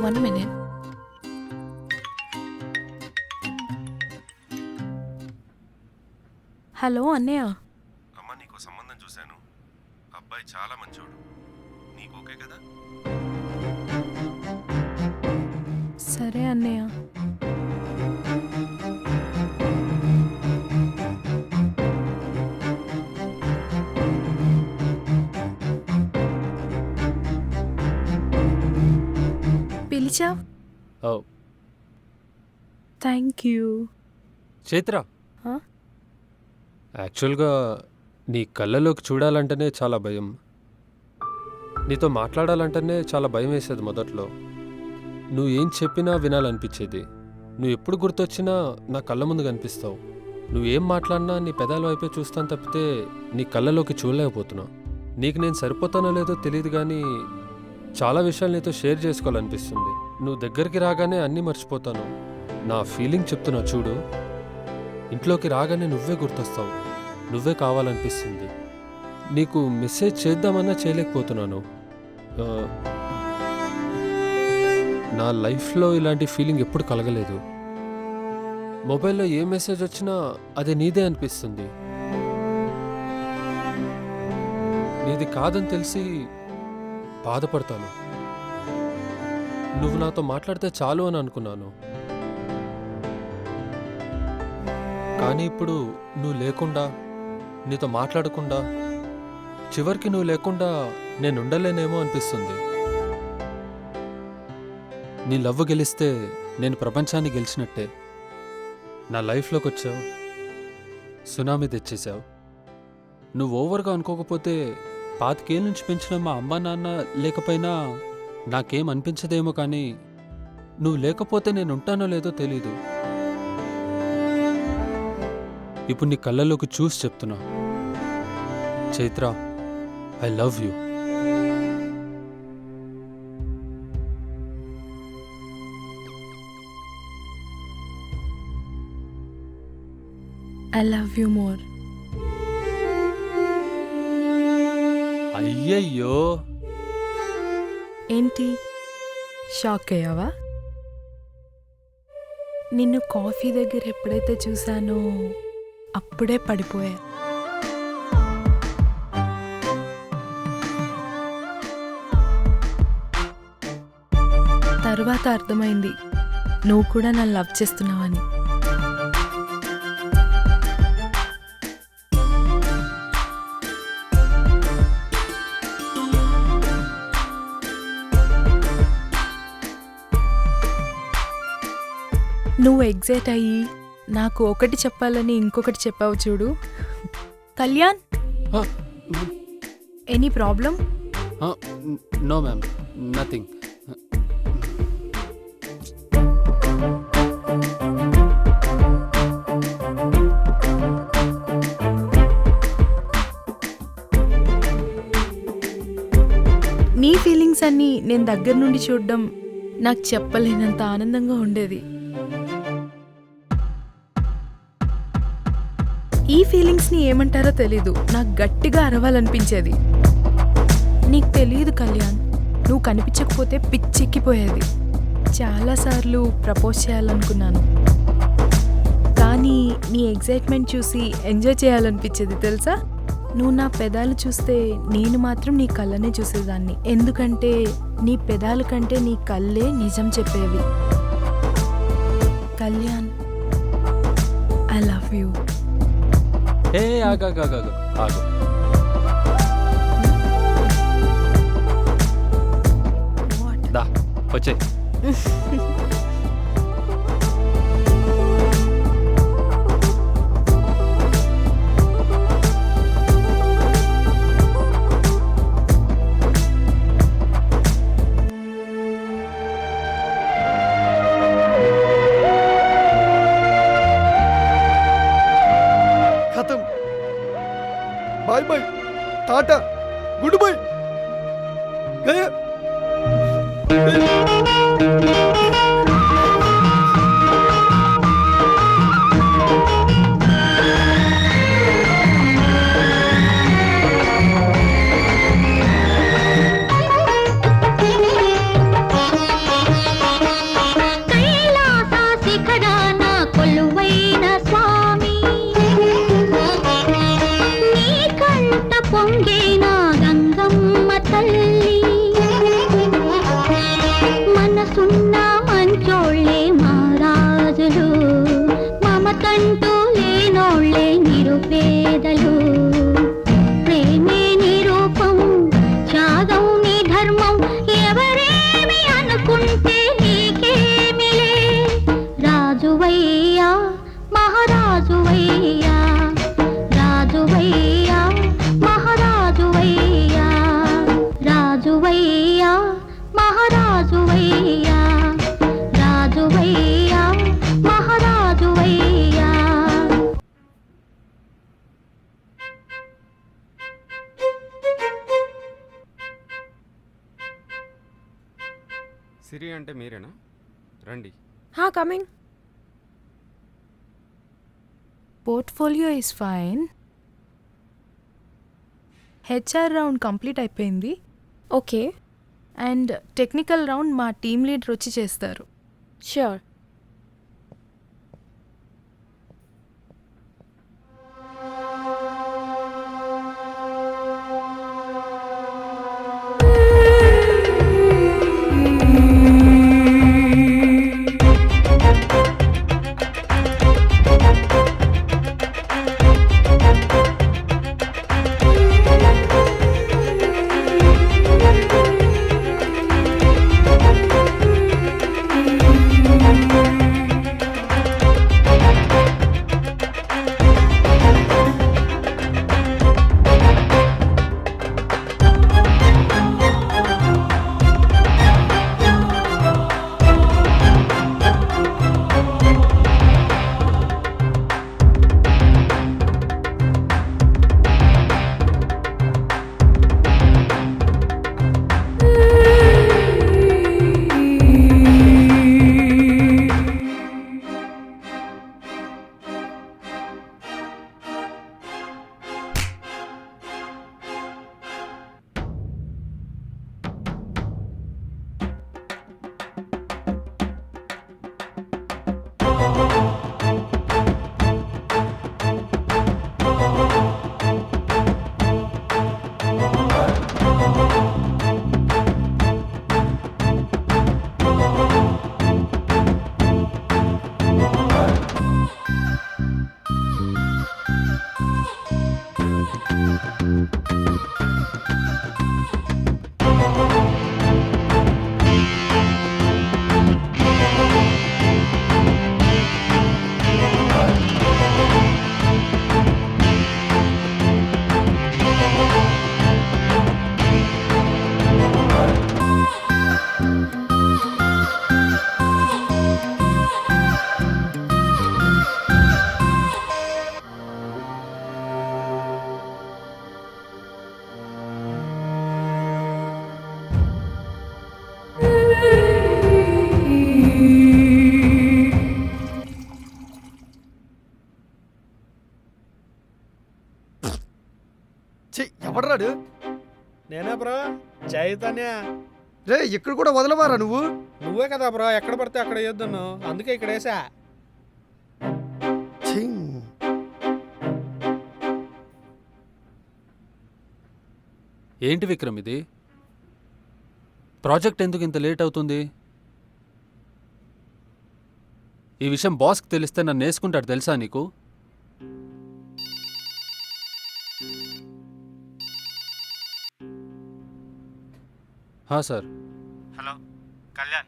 One minute. హలో అన్నయ్య. అమ్మ, నీకు సంబంధం చూశాను. అబ్బాయి చాలా మంచోడు. నీకు ఓకే కదా? సరే అన్నయ్య. ఏమిచ్చావు? ఓ థ్యాంక్ యూ. చైత్ర, హా? యాక్చువల్గా నీ కళ్ళలోకి చూడాలంటేనే చాలా భయం. నీతో మాట్లాడాలంటేనే చాలా భయం వేసేది మొదట్లో. నువ్వు ఏం చెప్పినా వినాలనిపించేది. నువ్వు ఎప్పుడు గుర్తొచ్చినా నా కళ్ళ ముందు కనిపిస్తావు. నువ్వేం మాట్లాడినా నీ పెదాల వైపే చూస్తాను తప్పితే నీ కళ్ళలోకి చూడలేకపోతున్నావు. నీకు నేను సరిపోతానో లేదో తెలియదు కానీ చాలా విషయాలు నీతో షేర్ చేసుకోవాలనిపిస్తుంది. నువ్వు దగ్గరికి రాగానే అన్నీ మర్చిపోతాను. నా ఫీలింగ్ చెప్తున్నా చూడు. ఇంట్లోకి రాగానే నువ్వే గుర్తొస్తావు. నువ్వే కావాలనిపిస్తుంది. నీకు మెసేజ్ చేద్దామన్నా చేయలేకపోతున్నాను. నా లైఫ్లో ఇలాంటి ఫీలింగ్ ఎప్పుడు కలగలేదు. మొబైల్లో ఏ మెసేజ్ వచ్చినా అది నీదే అనిపిస్తుంది. నీది కాదని తెలిసి బాధపడతాను. నువ్వు నాతో మాట్లాడితే చాలు అని అనుకున్నాను. కానీ ఇప్పుడు నువ్వు లేకుండా, నీతో మాట్లాడకుండా, చివరికి నువ్వు లేకుండా నేను ఉండలేనేమో అనిపిస్తుంది. నీ లవ్ గెలిస్తే నేను ప్రపంచాన్ని గెలిచినట్టే. నా లైఫ్లోకి వచ్చావు, సునామీ తెచ్చేసావు. నువ్వు ఓవర్గా అనుకోకపోతే 25 ఏళ్ళ నుంచి పెంచిన మా అమ్మ నాన్న లేకపోయినా నాకేం అనిపించదేమో, కానీ నువ్వు లేకపోతే నేను ఉంటానో లేదో తెలీదు. ఇప్పుడు నీ కళ్ళలోకి చూసి చెప్తున్నా, Chaitra, I love you. I love you more. అయ్యయ్యో, ఏంటి షాక్ అయ్యావా? నిన్ను కాఫీ దగ్గర ఎప్పుడైతే చూసానో అప్పుడే పడిపోయా. తర్వాత అర్థమైంది నువ్వు కూడా నన్ను లవ్ చేస్తున్నావని. నువ్వు ఎగ్జైట్ అయ్యి నాకు ఒకటి చెప్పాలని ఇంకొకటి చెప్పావు చూడు. Kalyan, any problem? No ma'am, nothing. నీ ఫీలింగ్స్ అన్నీ నేను దగ్గర నుండి చూడడం నాకు చెప్పలేనంత ఆనందంగా ఉండేది. ఈ ఫీలింగ్స్ని ఏమంటారో తెలీదు, నాకు గట్టిగా అరవాలనిపించేది. నీకు తెలియదు కళ్యాణ్, నువ్వు కనిపించకపోతే పిచ్చెక్కిపోయేది. చాలాసార్లు ప్రపోజ్ చేయాలనుకున్నాను, కానీ నీ ఎగ్జైట్మెంట్ చూసి ఎంజాయ్ చేయాలనిపించేది తెలుసా. నువ్వు నా పెదాలు చూస్తే నేను మాత్రం నీ కళ్ళనే చూసేదాన్ని, ఎందుకంటే నీ పెదాల కంటే నీ కళ్ళే నిజం చెప్పేవి. Kalyan, I love you. ఏ ఆగు, దా వచ్చే. ఖతం. Bye bye, tata, good bye, గయా. పొంగేనా గంగమ్మ తల్లి, మనసున్న మంచోళ్ళే మహారాజులు, మమతంటూ లేనోళ్ళే నిరుపేదలు. ప్రేమే నిరూపం, త్యాగం నీ ధర్మం, ఎవరేమి అనుకుంటే నీ సిరి అంటే మీరేనా? రండి. హా coming. Portfolio is fine. HR round complete అయిపోయింది. ఓకే, అండ్ టెక్నికల్ రౌండ్ మా టీమ్ లీడర్ వచ్చి చేస్తారు. ష్యూర్. ఎవడరాడు? నేనే బ్రో, చైతన్య. రే ఇక్కడ కూడా వదలవారా నువ్వు? నువ్వే కదా బ్రో ఎక్కడ పడితే అక్కడ వేద్దాను, అందుకే ఇక్కడ వేసా. ఏంటి విక్రమ్ ఇది? ప్రాజెక్ట్ ఎందుకు ఇంత లేట్ అవుతుంది? ఈ విషయం బాస్కి తెలిస్తే నన్ను వేసుకుంటాడు తెలుసా నీకు? హా సార్. హలో కళ్యాణ్,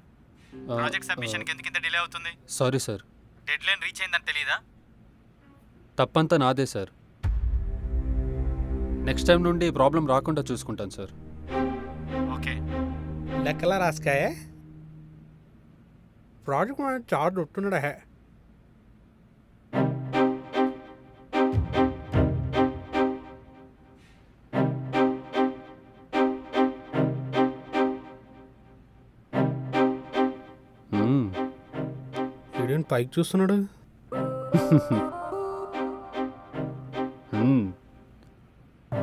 ప్రాజెక్ట్ సబ్మిషన్కి ఎందుకు ఇంత డిలే అవుతుంది? Sorry sir. Dead line reach అయిందని తెలీదా? తప్పంతా నాదే సార్. నెక్స్ట్ టైం నుండి ఈ ప్రాబ్లం రాకుండా చూసుకుంటాను సార్. ఓకే. లెక్కలా రాసుకాయే ప్రాజెక్ట్ మన చార్జ్ ఒట్టున్నాడా? వీడియోని పైకి చూస్తున్నాడు.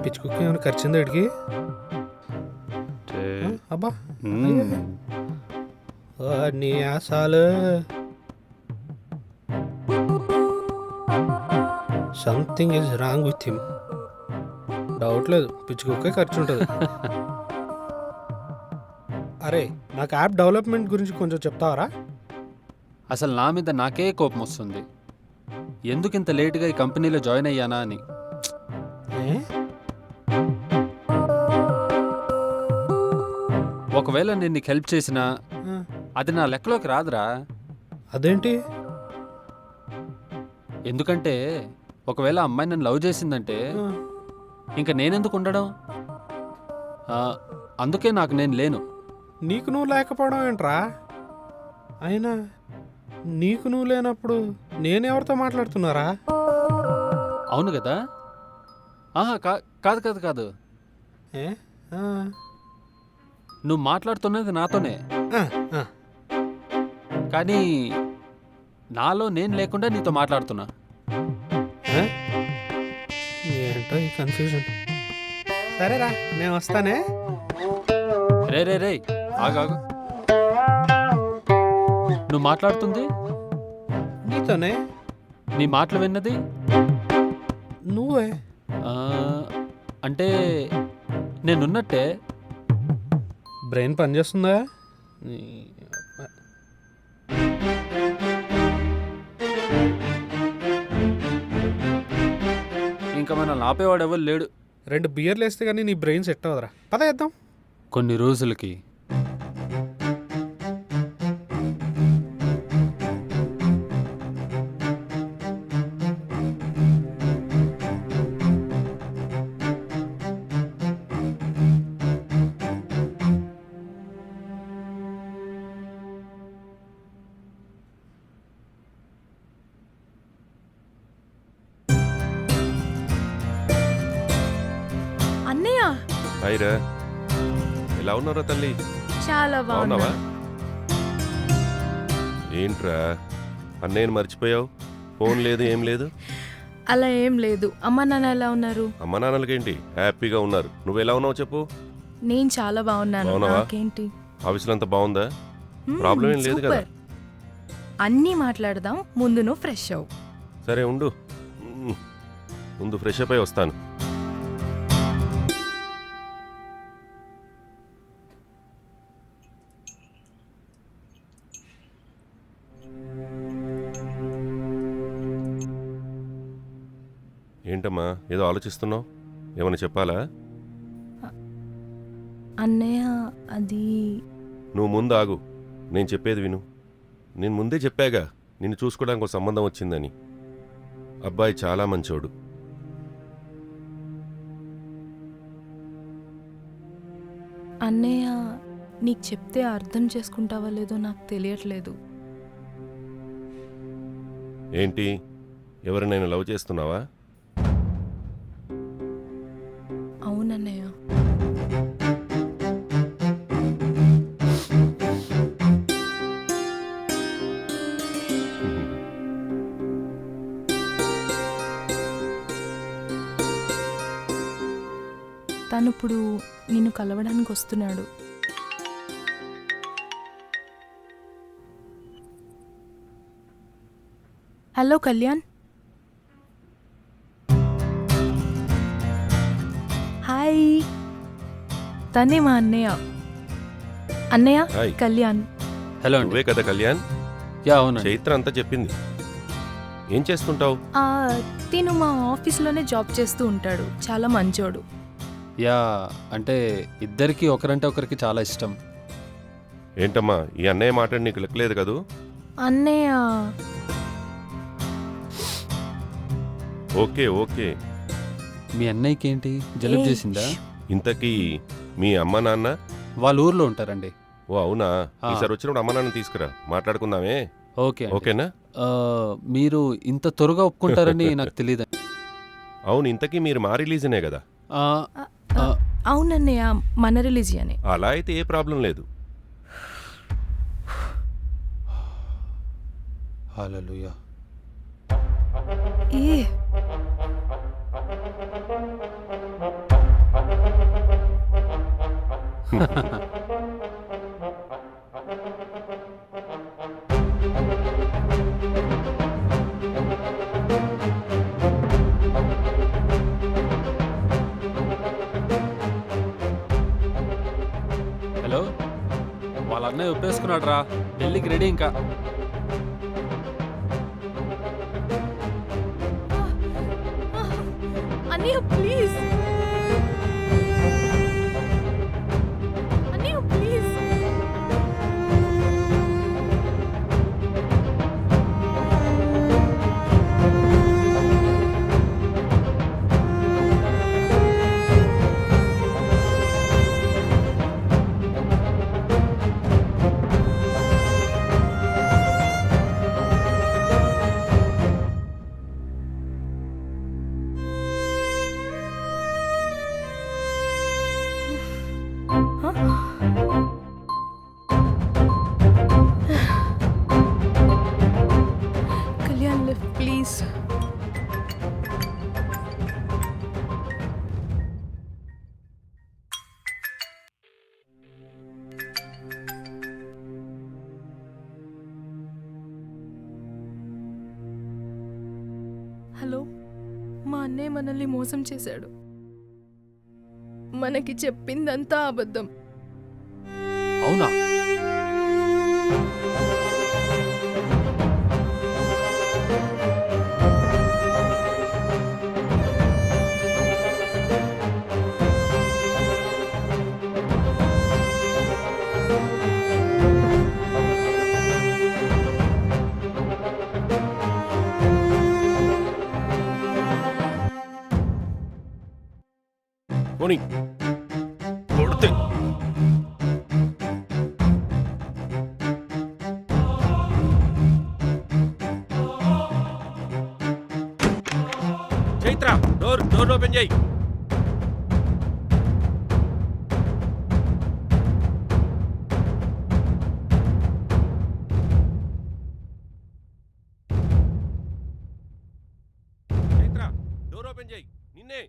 పిచ్చి కుక్క ఏమైనా ఖర్చిందా వీడికి? అబ్బా నీ ఆశాలు. Something is wrong with him. Doubt లేదు, పిచ్చి కుక్కే ఖర్చు ఉంటుంది. అరే నాకు యాప్ డెవలప్మెంట్ గురించి కొంచెం చెప్తావరా? అసలు నా మీద నాకే కోపం వస్తుంది. ఎందుకు ఇంత లేటుగా ఈ కంపెనీలో జాయిన్ అయ్యానా అని. ఒకవేళ నేను నీకు హెల్ప్ చేసినా అది నా లెక్కలోకి రాదురా. అదేంటి? ఎందుకంటే ఒకవేళ అమ్మాయి నన్ను లవ్ చేసిందంటే ఇంకా నేనెందుకు ఉండడం? అందుకే నాకు నేను లేను. నీకు నువ్వు లేకపోవడం ఏంట్రా? అయినా నీకు నువ్వు లేనప్పుడు నేనెవరితో మాట్లాడుతున్నారా? అవును కదా. కాదు కాదు కాదు, నువ్వు మాట్లాడుతున్నది నాతోనే. ఆ, ఆ. కానీ నాలో నేను లేకుండా నీతో మాట్లాడుతున్నా. ఆ? ఏంటో ఈ కన్ఫ్యూజన్. సరేరా నేను వస్తానే. రే రే రే ఆగాగు. నువ్వు మాట్లాడుతుంది, నీతోనే. నీ మాటలు విన్నది నువ్వే. ఆ, అంటే నేనున్నట్టే. బ్రెయిన్ పనిచేస్తుందా? ఇంకా మనల్ని ఆపేవాడు ఎవరు లేడు. 2 బియర్లు వేస్తే కానీ నీ బ్రెయిన్ సెట్ అవ్వదురా. పద వేద్దాం. కొన్ని రోజులకి అన్నయ్య హాయ్రా, ఎలా ఉన్నారా తల్లి? చాలా బాగున్నావా? బాగున్నా. ఏంట్రా అన్నయ్యని మర్చిపోయావు? ఫోన్ లేదు, ఏం లేదు. అలా ఏం లేదు. అమ్మ నాన్న ఎలా ఉన్నారు? అమ్మ నాన్నలకేంటి, హ్యాపీగా ఉన్నారు. నువ్వు ఎలా ఉన్నావు చెప్పు? నేను చాలా బాగున్నాను. బాగున్నావా? నాకేంటి? ఆఫీసులో అంతా బాగుందా? మ్మ్, ప్రాబ్లం ఏం లేదు కదా? సూపర్. అన్నీ మాట్లాడదాం, ముందు నువ్వు ఫ్రెష్ అవ్వు. సరే ఉండు, ముందు ఫ్రెష్ అప్ అయి వస్తాను. ఏంటమ్మా ఏదో ఆలోచిస్తున్నావు? ఏమైనా చెప్పాలా? అన్నయ్య అది నువ్వు ముందు ఆగు, నేను చెప్పేది విను. నేను ముందే చెప్పాగా నిన్ను చూసుకోవడానికి ఒక సంబంధం వచ్చిందని. అబ్బాయి చాలా మంచోడు. అన్నయ్య నీకు చెప్తే అర్థం చేసుకుంటావా లేదో నాకు తెలియట్లేదు. ఏంటి, ఎవరినైనా లవ్ చేస్తున్నావా? అవునన్నయ్య. తను ఇప్పుడు నిన్ను కలవడానికి వస్తున్నాడు. హలో కళ్యాణ్. హాయ్. తనే మా అన్నయ్య. అన్నయ్య హాయ్. కళ్యాణ్. హలో అండి. నువ్వే కదా కళ్యాణ్? యా అవును. చైత్ర అంతా చెప్పింది. ఏం చేస్తుంటావు? తిను మా ఆఫీస్లోనే జాబ్ చేస్తూ ఉంటాడు. చాలా మంచోడు. యా అంటే ఇద్దరికి ఒకరంటే ఒకరికి చాలా ఇష్టం. ఏంటమ్మా ఈ అన్నయ్య మాట నీకు లెక్కలేదు కదూ? అన్నయ్య ఓకే ఓకే. మీ అన్నయ్యకి ఏంటి జలుబు ఏయ్. చేసిందా? ఇంతకీ మీ అమ్మ నాన్న? వాళ్ళ ఊర్లో ఉంటారండి. ఓ అవునా? ఆ. ఈసారి వచ్చినప్పుడు అమ్మ నాన్న తీసుకురా, మాట్లాడుకుందామే. ఓకే అండి. ఓకేనా? మీరు ఇంత త్వరగా ఒప్పుకుంటారని నాకు తెలియదు. అవును, ఇంతకీ మీరు మా రిలీజనే కదా? అవునన్నయ్య, మన రిలీజియనే. అలా అయితే ఏ ప్రాబ్లం లేదు. హల్లెలూయా. ఏ హలో, వాళ్ళ అన్నయ్య ఒప్పేసుకున్నాడు రా, పెళ్ళికి రెడీ. ఇంకా అన్నయ్య ప్లీజ్. అన్నయ్య ప్లీజ్. హలో, మా అన్నయ్య మనల్ని మోసం చేశాడు. మనకి చెప్పిందంతా అబద్ధం. అవునా? పోనీ కొడితే చైత్ర డోర్ ఓపెన్ చేయి. చైత్ర డోర్ ఓపెన్ చేయి. నిన్నే.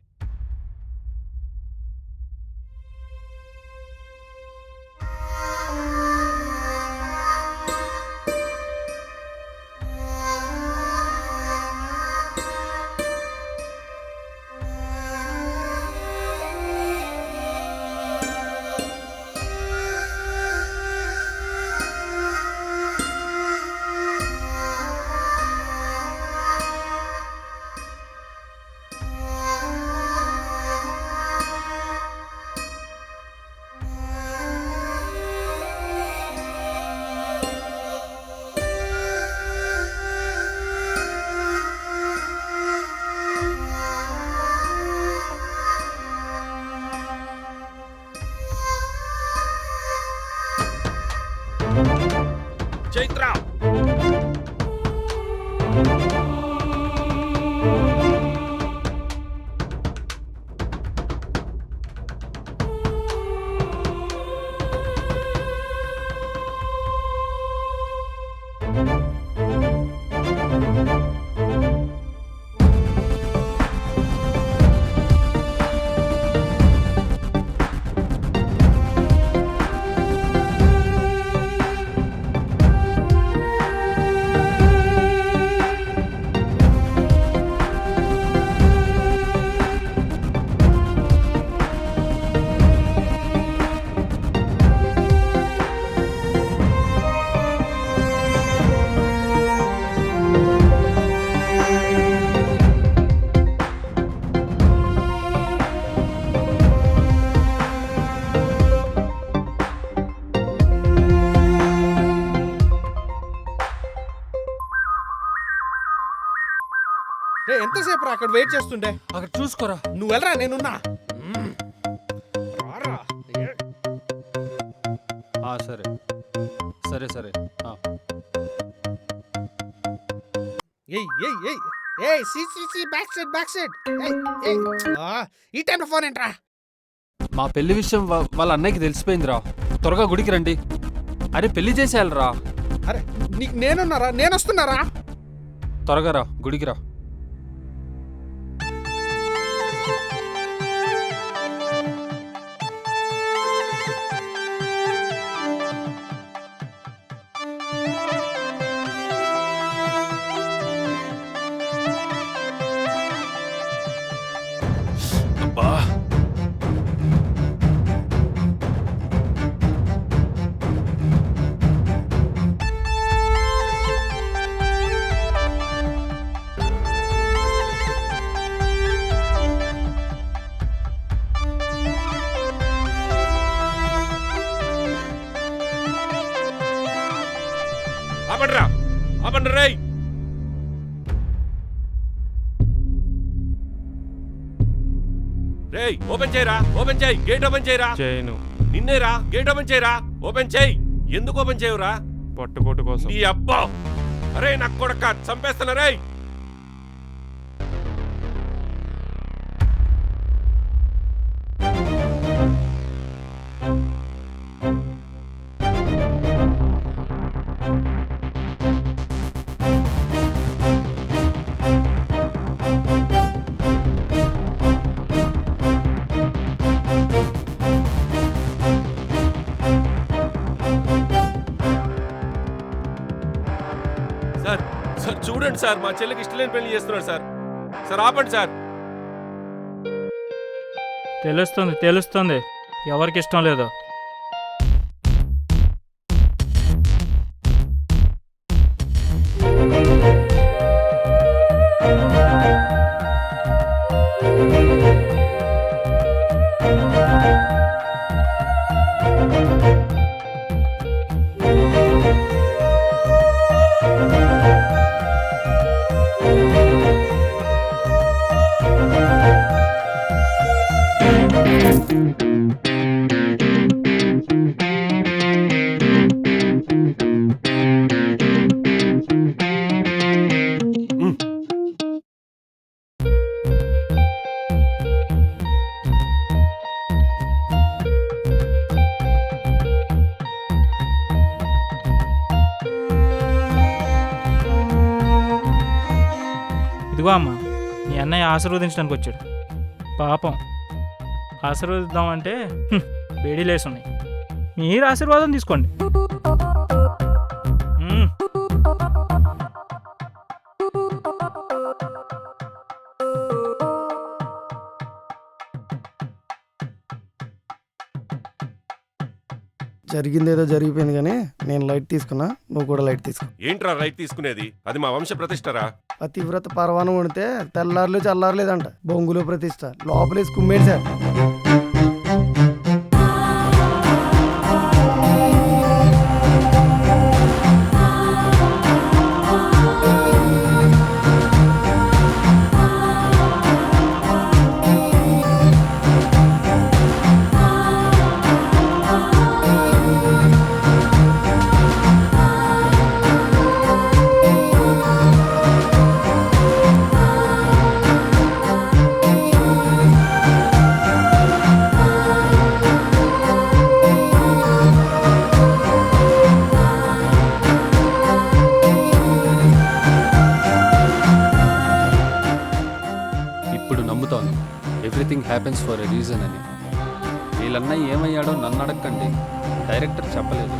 చైత్ర ఎంతసేపు రా అక్కడ వెయిట్ చేస్తుండే? అక్కడ చూసుకోరా. నువ్వు వెళ్ళరా, నేనున్నా. రారా. సరే సరే సరే. ఏయ్ ఏయ్ ఏయ్ ఏయ్ సి బ్యాక్ సైడ్. ఈ టైంలో ఫోన్ ఏంట్రా? మా పెళ్లి విషయం వాళ్ళ అన్నయ్యకి తెలిసిపోయిందిరా. త్వరగా గుడికి రండి. అరే పెళ్లి చేసేయాలరా. అరే నీకు నేనున్నారా? నేను వస్తున్నారా? త్వరగా రా, గుడికి రా. అబ్బా ఆపండి రేయ్. రేయ్ ఓపెన్ చేయరా, ఓపెన్ చేయి. గేట్ ఓపెన్ చేయరా. చేయను. నిన్నేరా, గేట్ ఓపెన్ చేయరా. ఓపెన్ చేయి. ఎందుకు ఓపెన్ చేయవురా? పట్టుకోటు కోసం. ఈ అబ్బా. అరే నాకు కొడక చంపేస్తాను రేయ్. సార్ చూడండి సార్, మా చెల్లికి ఇష్టలేని పెళ్లి చేస్తున్నాడు సార్. సార్ ఆపండి సార్. తెలుస్తుంది తెలుస్తుంది ఎవరికి ఇష్టం లేదో. ఇదిగో అమ్మా, మీ అన్నయ్య ఆశీర్వదించడానికి వచ్చాడు. పాపం ఆశీర్వదిద్దామంటే వేడిలేసి ఉన్నాయి. మీరు ఆశీర్వాదం తీసుకోండి. జరిగిందేదో జరిగిపోయింది కానీ నేను లైట్ తీసుకున్నా, నువ్వు కూడా లైట్ తీసుకో. ఏంట్రా రైట్ తీసుకునేది? అది మా వంశ ప్రతిష్టరా. పతివ్రత పర్వాణం వండితే తెల్లారులు చల్లారలేదంట. బొంగులో ప్రతిష్ట లోపలేసి కుమ్మేడు సార్. ఇప్పుడు నమ్ముతాను everything happens for a reason అని. వీళ్ళన్నయ్య ఏమయ్యాడో నన్ను అడగకండి, డైరెక్టర్ చెప్పలేదు.